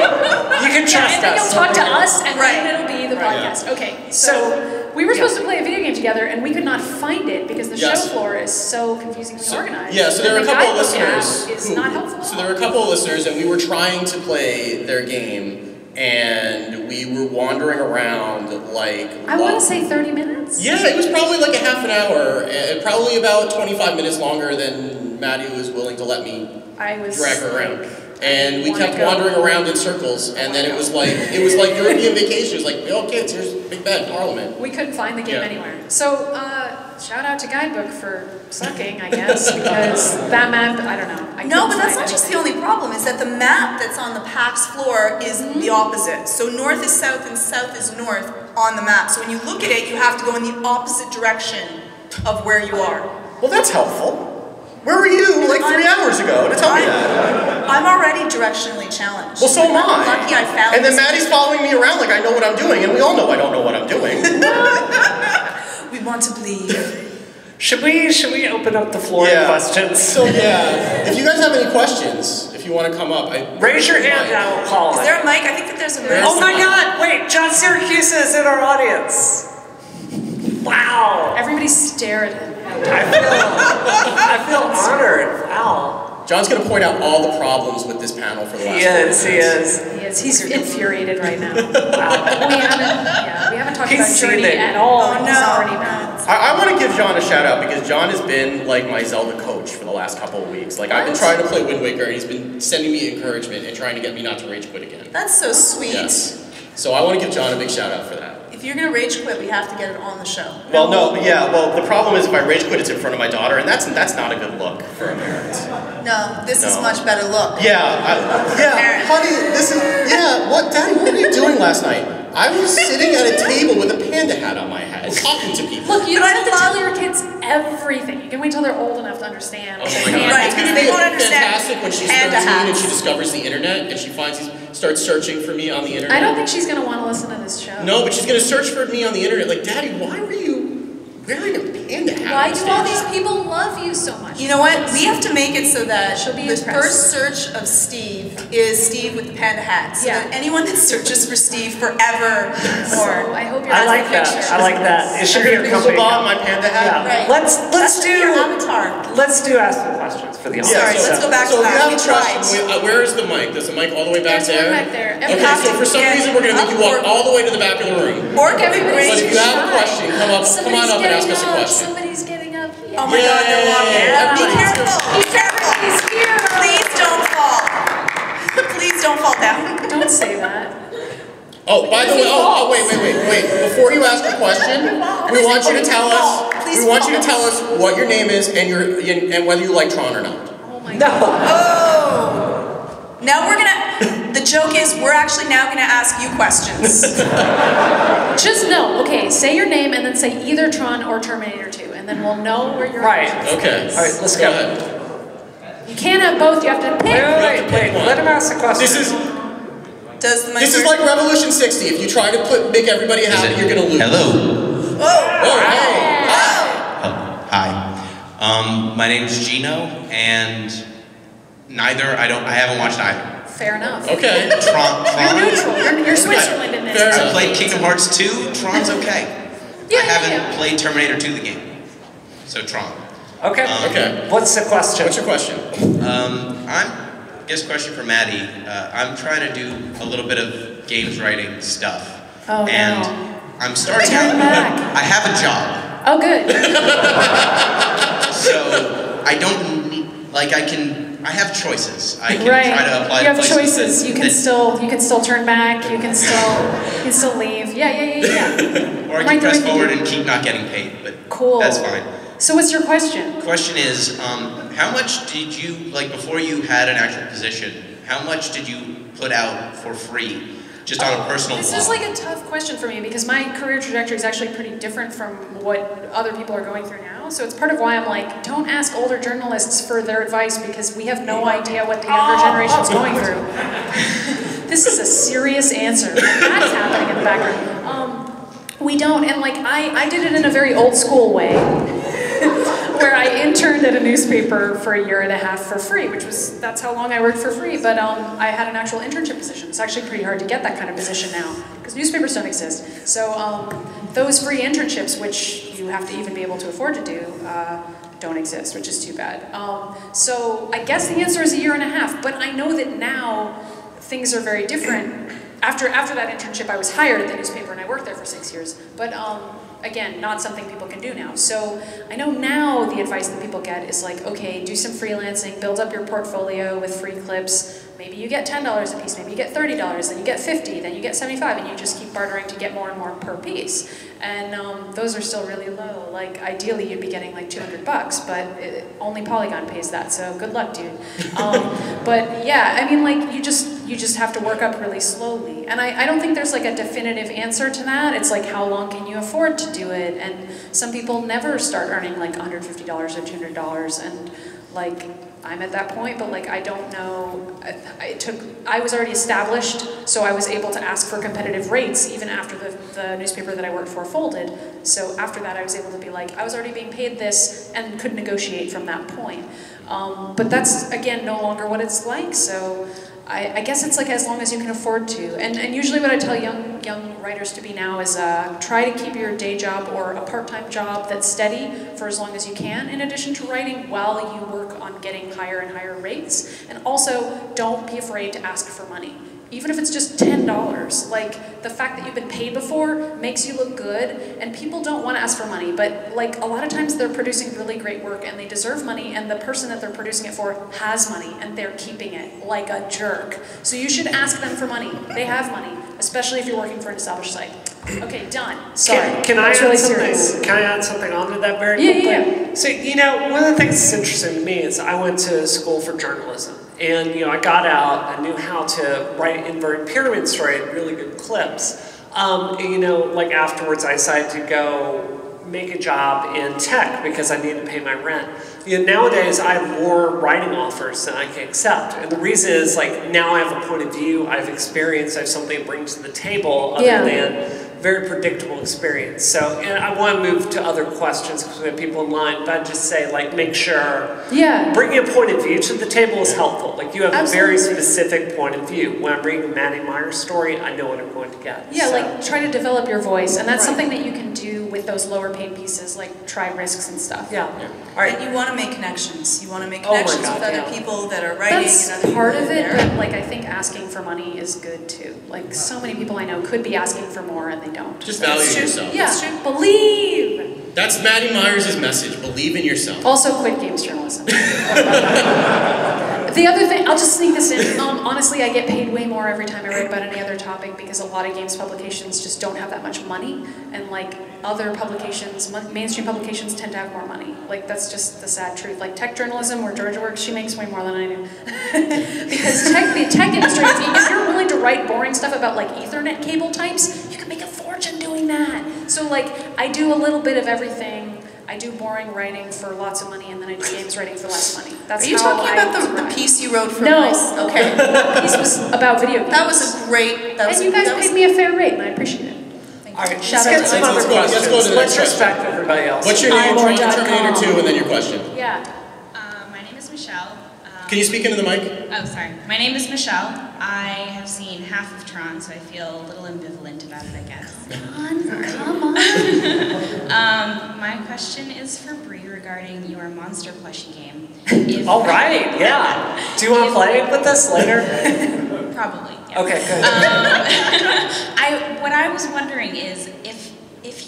You can trust and then us. you'll talk to us, and Right. then it'll be the podcast. Okay, so we were supposed to play a video game together, and we could not find it because the show floor is so confusingly organized. Yeah, so there were a And the couple of guidebook app listeners. is not helpful. So there were a couple of listeners, and we were trying to play their game, and we were wandering around like. I want to say 30 minutes. Yeah, it was probably like a half an hour, and probably about 25 minutes longer than Maddie was willing to let me drag her around. And we kept wandering around in circles, and then it was like European vacation. It was like, oh kids, here's Big Ben, Parliament. We couldn't find the game anywhere. So shout out to Guidebook for sucking, I guess, because that map, I don't know. No, but that's not just the only problem, is that the map that's on the PAX floor is the opposite. So north is south and south is north on the map. So when you look at it, you have to go in the opposite direction of where you are. Well, that's helpful. Where were you like 3 hours ago to tell me that? I'm already directionally challenged. Well, so am I. Lucky I found And then this. Maddie's following me around like I know what I'm doing, and we all know I don't know what I'm doing. We want to believe. Should we open up the floor to questions? So yeah, if you guys have any questions, if you want to come up, raise your hand and I will call Is it. there a mic? I think that there's a mic. Oh my God! Wait, John Syracuse is in our audience. Wow! Everybody stare at him. I feel honored. Wow. John's going to point out all the problems with this panel for the last 4 minutes. He is. He is. He's infuriated right now. Wow. We haven't talked about Journey seething. at all. Oh, He's no. already mad. I want to give John a shout out because John has been like my Zelda coach for the last couple of weeks. Like I've been trying to play Wind Waker and he's been sending me encouragement and trying to get me not to rage quit again. That's so sweet. Yes. So I want to give John a big shout out for that. If you're gonna rage quit, we have to get it on the show. Well, well, the problem is if I rage quit, it's in front of my daughter, and that's not a good look for a parent. No, this is much better look. Honey, what, Daddy, what were you doing last night? I was sitting at a table with a panda hat on my head, talking to people. Look, you don't have to tell your kids everything. You can wait till they're old enough to understand. Oh my God. Right, It's going to they be won't understand fantastic when she's panda 13 and hats. she discovers the internet and she starts searching for me on the internet. I don't think she's going to want to listen to this show. No, but she's going to search for me on the internet. Like, Daddy, why were you wearing a panda hat? Why do all these people love you so much? You know what? We have to make it so that She'll be the impressed. first search of Steve is Steve with the panda hat. So that anyone that searches for Steve forever or I hope you're I like that. I like that. It should be a company. My panda hat? Yeah. Right. Let's That's do your avatar. Let's do ask some questions for the audience. Sorry, let's go back to So if you that. have a question, where is the mic? There's a mic all the way back There's there? one back there. Okay, have so to for some get reason we're going to make you walk up all the way to the back of the room. Or can we Everybody's But if you have a shy. question, come on up and ask us a question. Somebody's getting up. Yeah. Oh my God, they're walking. Yeah. Be careful. Be careful. He's here. Please don't fall. Please don't fall down. Don't say that. Oh, by the way, wait. Before you ask a question, we want you to tell us what your name is and whether you like Tron or not. Oh my No. God. Oh. Now we're gonna. The joke is we're actually now gonna ask you questions. Just know, okay, say your name and then say either Tron or Terminator 2, and then we'll know where you're Right. at. Okay. All right, let's go. ahead. You can't have both, you have to pick. Wait. Let him ask the question. This is like Revolution 60. If you try to make everybody happy, you're gonna lose. Hello. Oh, hey. Hi. My name's Gino, and I haven't watched either. Fair enough. Okay. You're Tron. neutral. You're Switzerland in this. Fair I enough. played Kingdom Hearts 2. Tron's okay. Yeah, I haven't yeah. played Terminator 2 the game. So Tron. Okay. Okay. What's the question? What's your question? I guess question for Maddie. I'm trying to do a little bit of games writing stuff. Oh, and no. I'm starting Turn out. back. I have a job. Oh, good. So I don't need, I have choices. I can Right. try to apply You to have places choices. that- You can still turn back. You can still leave. Yeah. Or I Right can press there, forward and keep not getting paid, but Cool. that's fine. So what's your question? Question is, how much did you, before you had an actual position, how much did you put out for free, just on a personal This blog? is like a tough question for me because my career trajectory is actually pretty different from what other people are going through now. So it's part of why I'm like, don't ask older journalists for their advice because we have no idea what the younger generation is going through. This is a serious answer. That's happening in the background. We don't, and I did it in a very old school way. Where I interned at a newspaper for a year and a half for free, that's how long I worked for free, but I had an actual internship position. It's actually pretty hard to get that kind of position now, because newspapers don't exist. So those free internships, which you have to even be able to afford to do, don't exist, which is too bad. So I guess the answer is a year and a half, but I know that now things are very different. After that internship, I was hired at the newspaper and I worked there for 6 years, but again, not something people can do now. So I know now the advice that people get is like, okay, do some freelancing, build up your portfolio with free clips. Maybe you get $10 a piece, maybe you get $30, then you get $50, then you get $75, and you just keep bartering to get more and more per piece. And those are still really low. Like ideally you'd be getting like $200, but only Polygon pays that, so good luck, dude. But yeah, I mean like you just have to work up really slowly. And I don't think there's like a definitive answer to that. It's like how long can you afford to do it? And some people never start earning like $150 or $200, and like, I'm at that point, but like I don't know. I was already established, so I was able to ask for competitive rates even after the newspaper that I worked for folded. So after that, I was able to be like, I was already being paid this and could negotiate from that point. But that's again no longer what it's like. So I guess it's like as long as you can afford to. And usually what I tell young writers to be now is try to keep your day job or a part-time job that's steady for as long as you can, in addition to writing, while you work on getting higher and higher rates. And also, don't be afraid to ask for money. Even if it's just $10, like the fact that you've been paid before makes you look good, and people don't want to ask for money, but like a lot of times they're producing really great work and they deserve money, and the person that they're producing it for has money and they're keeping it like a jerk. So you should ask them for money. They have money, especially if you're working for an established site. Okay, done. Sorry. Can I add really something? serious. Can I add something onto that very quickly? Yeah. So one of the things that's interesting to me is I went to school for journalism, and I got out. I knew how to write inverted pyramid story at really good clips. Like afterwards, I decided to go make a job in tech because I needed to pay my rent. Nowadays, I have more writing offers than I can accept. And the reason is, like, now I have a point of view, I have experience, I have something to bring to the table other than very predictable experience. So, and I want to move to other questions because we have people in line, but I'd just say, like, make sure bringing a point of view to the table is helpful. Like, you have a very specific point of view. When I'm reading Maddie Meyer's story, I know what I'm going to get. Yeah, like, try to develop your voice, and that's something that you can do with those lower paid pieces, like try risks and stuff. Yeah. All right. And you want to make connections. You want to make connections with other people that are writing. That's and other part of it, but like I think asking for money is good too. Like so many people I know could be asking for more and they don't. Just value yourself. Yeah, that's true. Believe. That's Maddie Myers' message. Believe in yourself. Also, quit games journalism. The other thing, I'll just sneak this in. Honestly, I get paid way more every time I write about any other topic because a lot of games publications just don't have that much money, and like other publications, mainstream publications tend to have more money. Like that's just the sad truth. Like tech journalism, where Georgia works, she makes way more than I do. Because the tech industry, if you're willing to write boring stuff about like Ethernet cable types, you can make a fortune doing that. So like I do a little bit of everything. I do boring writing for lots of money, and then I do games writing for less money. That's Are you how talking about the piece you wrote for No. Nice? Okay. That piece was about video games. That was a great. That was and you guys paid me a fair rate, and I appreciate it. Thank All right, Shout let's out get to some Let's other go- let's questions. go to the Let's next respect everybody else. What's your name? Try iMore.com. Terminator 2, and then your question. Yeah. My name is Michelle. Can you speak into the mic? Oh, sorry. My name is Michelle. I have seen half of Tron, so I feel a little ambivalent about it, I guess. Come on. My question is for Bree regarding your monster plushie game. All right, yeah. Do you want to play with us later? Probably. Yeah. Okay, good. What I was wondering is if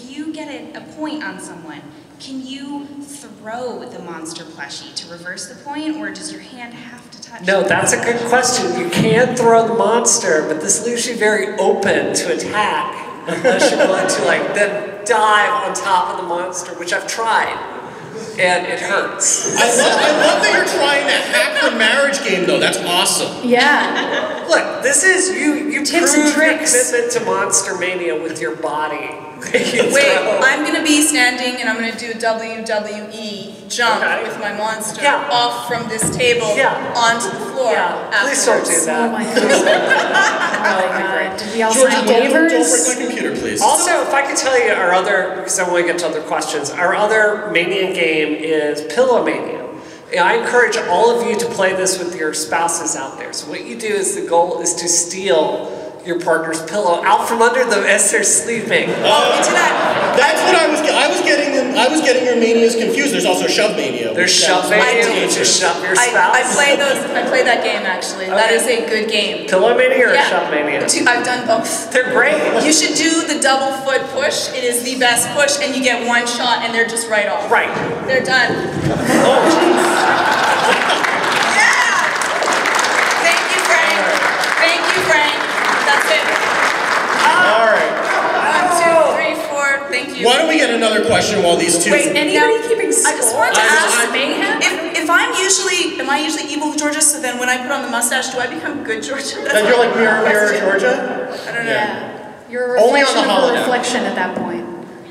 you get a point on someone, can you throw the monster plushie to reverse the point, or does your hand have to touch No, it? that's a good question. You can throw the monster, but this leaves you very open to attack unless you're willing to like then dive on top of the monster, which I've tried, and it hurts. I love that you're trying to hack the marriage game, though. That's awesome. Yeah. Look, this is you Tips prove and your tricks. commitment to Monster Mania with your body. Wait, I'm gonna be standing and I'm gonna do a WWE jump with my monster off from this table onto the floor. Please don't do that. Oh my god. Did we all sign Georgia, don't waivers? break my computer, please. Also, if I could tell you our other, because I want to get to other questions, our other Mania game is Pillow Mania. And I encourage all of you to play this with your spouses out there. So what you do is the goal is to steal your partner's pillow out from under them as they're sleeping. That's what I was getting your manias confused. There's also Shove Mania. There's Shove Mania, which is shove your spouse. I play that game actually. Okay. That is a good game. Pillow Mania or Shove Mania? I've done both. They're great. You should do the double foot push. It is the best push, and you get one shot, and they're just right off. Right. They're done. Oh, jeez. Yeah! Thank you, Frank. Thank you, Frank. That's it. All right. 1, 2, 3, 4. Thank you. Why don't we get another question while these two... Wait, anybody keeping score? I just wanted to ask, Mayhem? if am I usually evil Georgia, so then when I put on the mustache, do I become good Georgia? Then you're like mirror Georgia? I don't know. Yeah. You're a Only on reflection the of a holodeck. reflection at that point.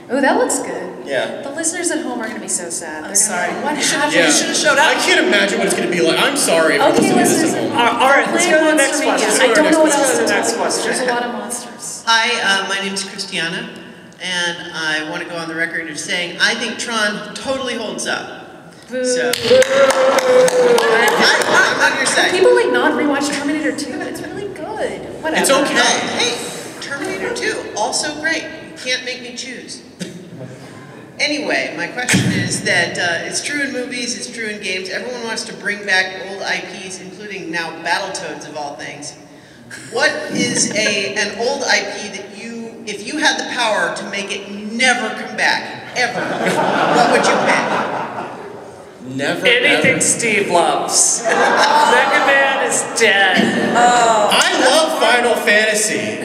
Oh, that looks good. Yeah. The listeners at home are going to be so sad. I'm sorry. What happened? You should have showed up. I can't imagine what it's going to be like. I'm sorry if Okay, you're listening to this listeners. at home. All right, let's go to the next Monster question. Mania. I don't know what else to the tell next you. question. There's a lot of monsters. Hi, my name is Christiana, and I want to go on the record of saying I think Tron totally holds up. Boo. So, I'm on your side. People like not rewatch Terminator 2. It's really good. Whatever. It's okay. Hey, Terminator 2, also great. You can't make me choose. Anyway, my question is that it's true in movies, it's true in games. Everyone wants to bring back old IPs, including now Battletoads of all things. What is an old IP that you, if you had the power to make it never come back, ever, what would you pick? Never. Anything ever. Steve loves. Mega Man is dead. I love Final Fantasy.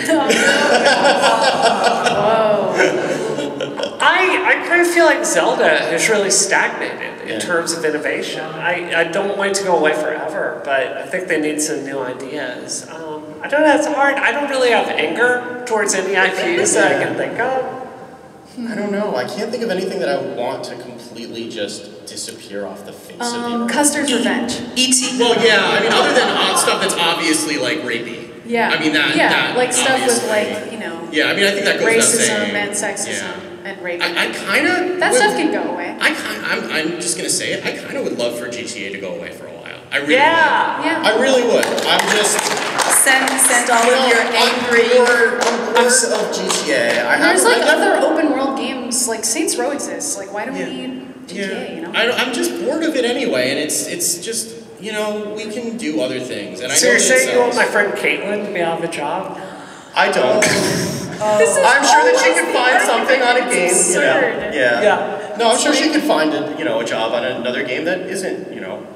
I kind of feel like Zelda has really stagnated in terms of innovation. I don't want it to go away forever, but I think they need some new ideas. I don't know, it's hard. I don't really have anger towards any IPs that I can think of. I don't know. I can't think of anything that I would want to completely just disappear off the face of the earth. Custer's Revenge. E.T. Well, yeah. I mean, other than stuff that's obviously like rapey. Yeah. I mean that. Yeah, that like stuff with obviously. like, you know. Yeah, I mean, I think that goes without saying. Racism and sexism and rape. I kind of. That stuff can go away. I'm just gonna say it. I kind of would love for GTA to go away for a while. I really would. Yeah. I really would. I'm just. Send all of your angry. I'm bored of GTA. There's like other open world games, like Saints Row exists. Like, why do we need GTA? You know. I'm just bored of it anyway, and it's just, you know, we can do other things. And So I know you're saying you want sounds- my friend Caitlin to be out of a job? I don't. I'm sure that she could find something on a game. Absurd. Yeah. No, I'm sure she could find a job on another game that isn't, you know.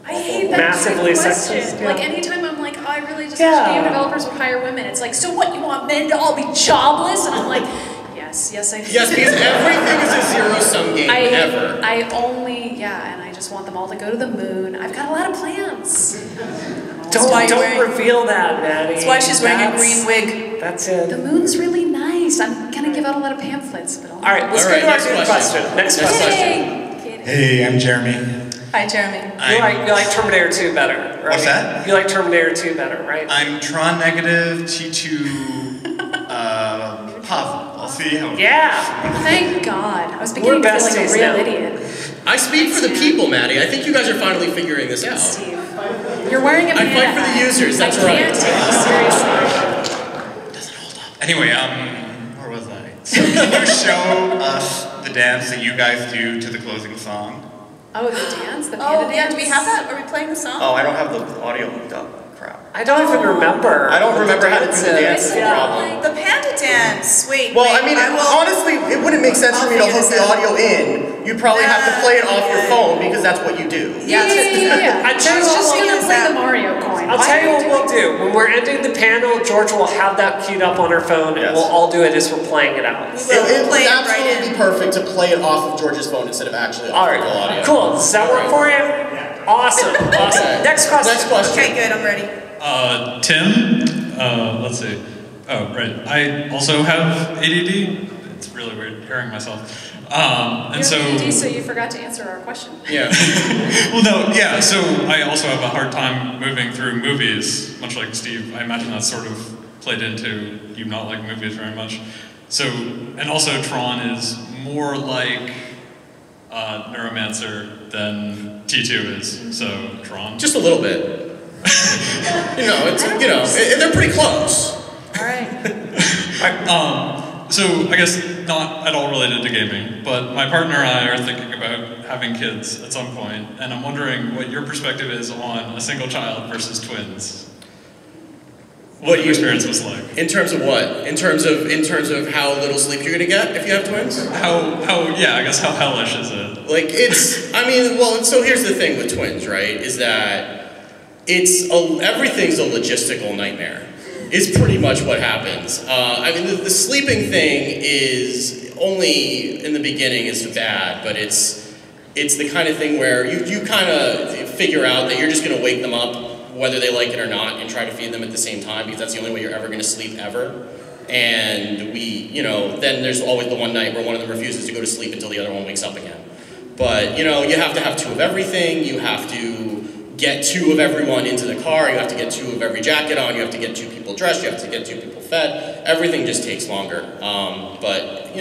I hate that Massively question. sexist, yeah. Like anytime I'm like, oh, I really just Yeah. wish game developers would hire women. It's like, so what? You want men to all be jobless? And I'm like, yes, I do. Yes, because everything is a zero-sum game ever. I only, and I just want them all to go to the moon. I've got a lot of plans. Don't reveal that, Maddie. That's why she's wearing a green wig. That's it. The moon's really nice. I'm gonna give out a lot of pamphlets, but All right, let's go to our new question. Next question. Hey, I'm Jeremy. Hi, Jeremy. You like Terminator 2 better, right? What's that? You like Terminator 2 better, right? I'm Tron negative, T2 positive. I'll see how. Yeah. Thank God. I was beginning to feel like a besties real now. idiot. I speak for the people, Maddie. I think you guys are finally figuring this out. Steve, you're wearing a I Mania fight for the hat. users, that's I right. can't take you seriously. Anyway, where was I? So can you show us the dance that you guys do to the closing song? Oh, the dance? The Oh, panda yeah, dance? do we have that? Are we playing the song? Oh, I don't have the audio hooked up. Crap. I don't even remember. I don't remember how to do the dance. Is the problem. The panda dance. Wait, Well, wait, I mean, honestly, it wouldn't make sense for me to hook the audio in. You'd probably have to play it off your phone because that's what you do. Yeah. I tell you She's just what, gonna play the Mario coin. I'll tell you what we'll do. When we're ending the panel, George will have that queued up on her phone, and we'll all do it as we're playing it out. It would absolutely be perfect to play it off of George's phone instead of actually off the audio. Cool. Does that work for you? Awesome. Awesome. Next question. Next question. Okay, good, I'm ready. Tim, let's see. Oh, right. I also have ADD. It's really weird hearing myself. And You're so. ADD, so you forgot to answer our question. Yeah. Well, no, yeah. So I also have a hard time moving through movies, much like Steve. I imagine that's sort of played into you not liking movies very much. So, and also Tron is more like Neuromancer than T2 is. So Tron. Just a little bit. They're pretty close. All right. So I guess not at all related to gaming, but my partner and I are thinking about having kids at some point, and I'm wondering what your perspective is on a single child versus twins. What your experience was like. In terms of what? In terms of how little sleep you're gonna get if you have twins? I guess how hellish is it? Like so here's the thing with twins, right? Is that everything's a logistical nightmare. Is pretty much what happens. The sleeping thing is only in the beginning is bad, but it's the kind of thing where you kind of figure out that you're just gonna wake them up whether they like it or not and try to feed them at the same time because that's the only way you're ever gonna sleep ever. and then there's always the one night where one of them refuses to go to sleep until the other one wakes up again. But, you have to have 2 of everything, you have to get 2 of everyone into the car, you have to get 2 of every jacket on, you have to get 2 people dressed, you have to get 2 people fed, everything just takes longer. But,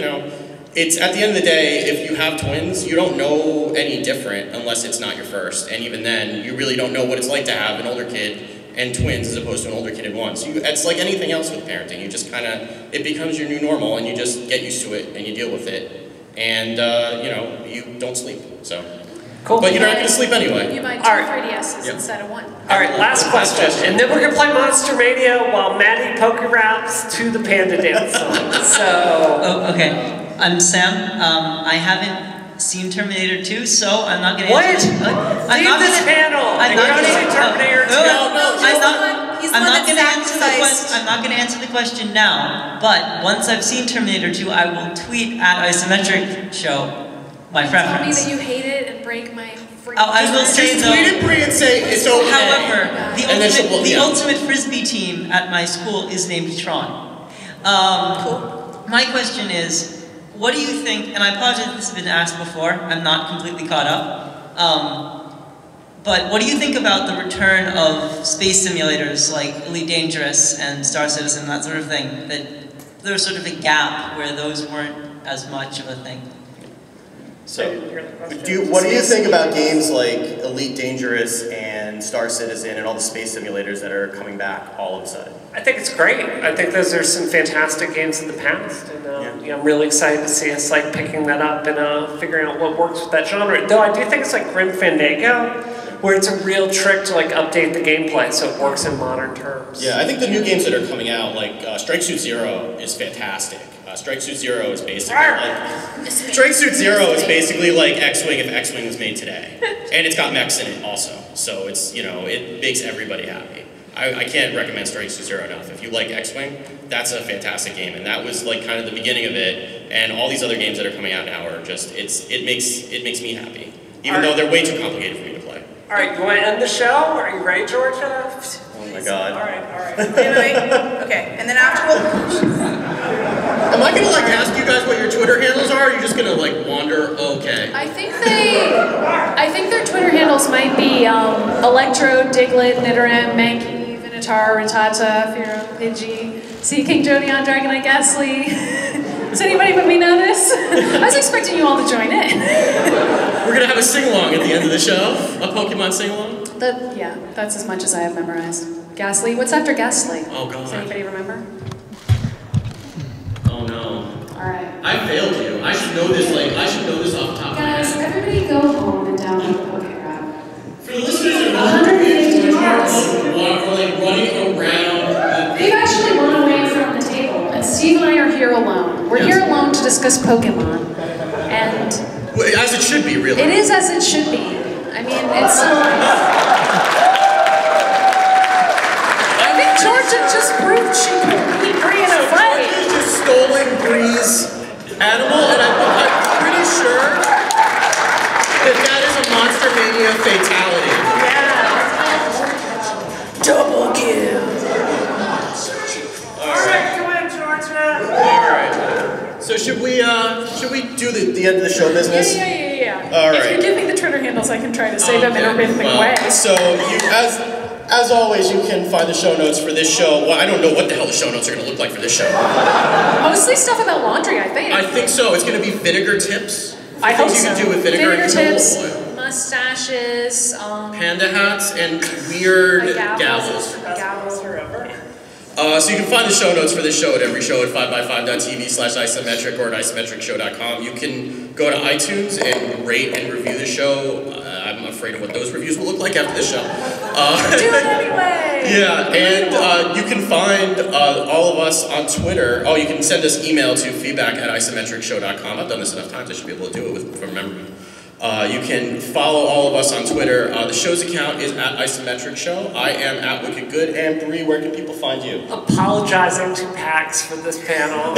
it's at the end of the day, if you have twins, you don't know any different unless it's not your first. And even then, you really don't know what it's like to have an older kid and twins as opposed to an older kid at once. It's like anything else with parenting. You just it becomes your new normal and you just get used to it and you deal with it. And, you don't sleep, so. Cool. But you're not going to sleep anyway. You buy 2 3DSs instead of 1. All right, last question. And then we're going to play Monster Mania while Maddie poker raps to the Panda Dance song. So. Oh, okay. I'm Sam. I haven't seen Terminator 2, so I'm not going to answer. Leave this panel. I'm not going to see Terminator 2. I'm not going to answer the question now, but once I've seen Terminator 2, I will tweet at Isometric Show my preference. Tell me that you hate it and break my freaking... I will say though... Tweet at Brie and say it's okay. However, the ultimate Frisbee team at my school is named Tron. My question is, what do you think, and I apologize if this has been asked before, I'm not completely caught up, but what do you think about the return of space simulators like Elite Dangerous and Star Citizen, that sort of thing, that there was sort of a gap where those weren't as much of a thing? So, what do you think about games like Elite Dangerous and Star Citizen and all the space simulators that are coming back all of a sudden? I think it's great. I think those are some fantastic games in the past, and I'm really excited to see us picking that up and figuring out what works with that genre. Though I do think it's like Grim Fandango, where it's a real trick to update the gameplay so it works in modern terms. Yeah, I think the new games that are coming out, like Strike Suit Zero, is fantastic. Strike Suit Zero is basically like X-Wing if X-Wing was made today, and it's got mechs in it also. So it's it makes everybody happy. I can't recommend Strike Suit Zero enough. If you like X-Wing, that's a fantastic game, and that was kind of the beginning of it. And all these other games that are coming out now are just it makes me happy, even though they're way too complicated for me to play. All right, you want to end the show? Are you ready, Georgia? Oh my God. All right. Wait. Okay, and then after Am I gonna ask you guys what your Twitter handles are? Or are you just gonna wander? Okay. I think their Twitter handles might be Electro, Diglett, Nidoran, Mankey, Vinitar, Rattata, Firo, Pidgey, Sea King, Jodion, Dragonite, Ghastly. Does anybody but me know this? I was expecting you all to join in. We're gonna have a sing-along at the end of the show, a Pokemon sing-along. Yeah, that's as much as I have memorized. Ghastly, what's after Ghastly? Oh God. Does anybody remember? Oh no. Alright. I failed you. I should know this off the top of my head. Guys, everybody go home and download the Pokemon. For the listeners at home, 150 cards. We're running around. They've actually run away from the table, and Steve and I are here alone. We're here alone to discuss Pokemon, and... As it should be, really. It is as it should be. I mean, it's... I think Georgia just proved she could beat Bree in a fight. Georgia just stolen Bree's animal, and I'm pretty sure that is a Monster Mania fatality. Yeah. Double kill. All right, come on, Georgia. All right. So should we do the end of the show business? Yeah. All right. If you give me the Twitter handles, I can try to say them in a rhythmic way. So as always, you can find the show notes for this show. Well, I don't know what the hell the show notes are going to look like for this show. Mostly stuff about laundry, I think. I think so. It's going to be vinegar tips. I hope Things you can do with vinegar and tips, oil. mustaches, panda hats, and weird gavels. So you can find the show notes for this show at every show at 5x5.tv/isometric or at isometricshow.com. You can go to iTunes and rate and review the show. I'm afraid of what those reviews will look like after this show. Do it anyway! Yeah, and you can find all of us on Twitter. Oh, you can send us email to feedback@isometricshow.com. I've done this enough times, I should be able to do it from memory. You can follow all of us on Twitter. The show's account is at Isometric Show. I am at Wicked Good. And Bree, where can people find you? Apologizing to PAX for this panel.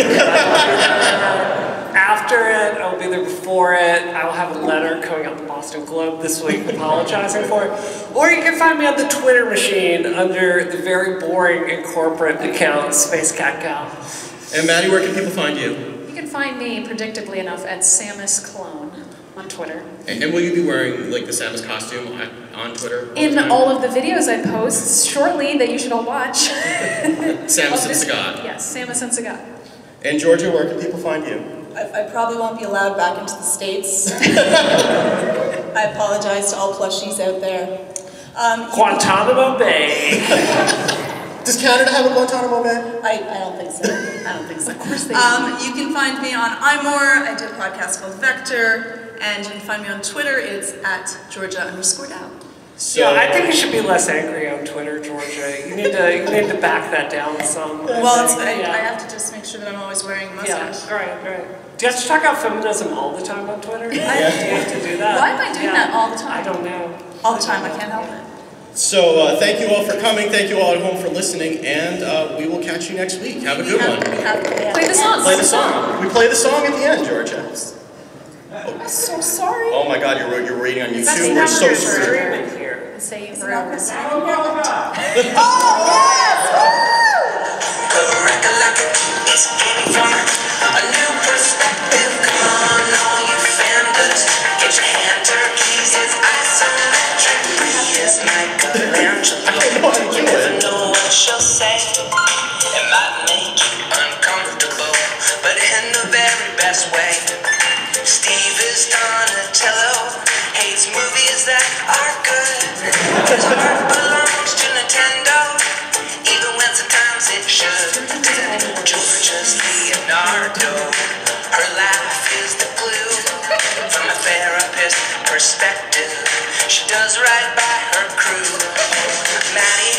After it, I'll be there before it. I will have a letter coming out the Boston Globe this week apologizing for it. Or you can find me on the Twitter machine under the very boring and corporate account, Space Cat Gal. And Maddie, where can people find you? You can find me, predictably enough, at Samus Clone on Twitter. And will you be wearing like the Samus costume on Twitter? In all of the videos I post shortly that you should all watch. Samus and Sagat. Yes, Samus and Sagat. And Georgia, where can people find you? I probably won't be allowed back into the States. I apologize to all plushies out there. Guantanamo Bay. Does Canada have a Guantanamo Bay? I don't think so. I don't think so. Of course they do. You can find me on iMore. I do a podcast called Vector. And you can find me on Twitter. It's at Georgia_Dow. So, yeah, I think you should be less angry on Twitter, Georgia. You need to back that down some. Well, I have to just make sure that I'm always wearing a mustache. Yeah, right. Do you have to talk about feminism all the time on Twitter? Do you have to do that? Why am I doing that all the time? I don't know. All the time, I can't help it. So thank you all for coming. Thank you all at home for listening, and we will catch you next week. Have a good one. Play the song. Play the song. We play the song at the end, Georgia. I'm so sorry. Oh my God, you're reading on YouTube. We're so screwed. Say it forever. Oh, yes! It's getting from a new perspective. Come on, all you fanders, get your hand turkeys. It's isometric. It's Michelangelo. You never know what she'll say. It might make you uncomfortable, but in the very best way. Steve is Donatello, hates movies that are good. His heart belongs to Nintendo, even when sometimes it should. Georgia's Leonardo, her laugh is the glue. From a therapist perspective, she does right by her crew. Maddie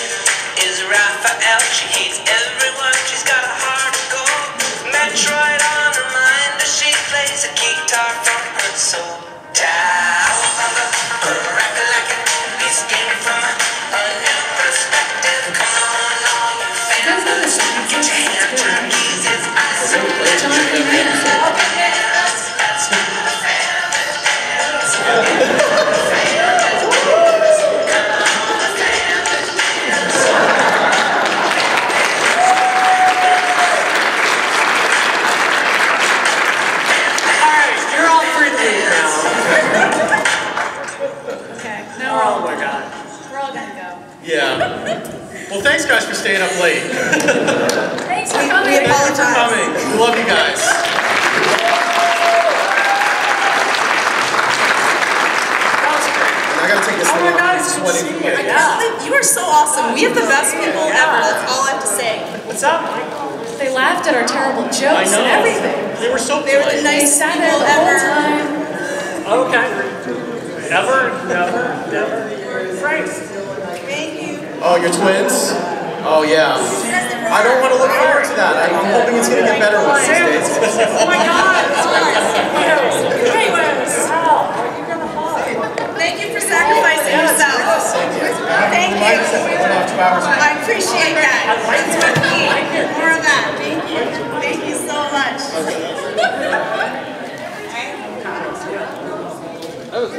is Raphael, she hates everyone, she's got a heart of gold. Metroid on her mind as she plays a guitar from her soul. From a new perspective. Come on, all you fans. Get your hand turkeys. It's isometric. Alright, you're all free to leave now. Okay, now Oh my God. we're all gonna go. Yeah. Well, thanks guys for staying up late. Thanks for We coming. Thanks for coming. We love you guys. I gotta take this thing off. It's sweating from my You are so awesome. We have the best people ever. That's all I have to say. What's up, Michael? They laughed at our terrible jokes and everything. They were so They were the They nicest sat people there the whole ever. time. Okay. Never. Frank. Thank you. Oh, you're twins? Oh, yeah. I don't want to look forward to that. I'm hoping it's going to get better one of these days. Oh my God. Thank you for sacrificing yourself. Thank you. I appreciate that. That's what we need. More of that. Thank you. Thank you so much. That was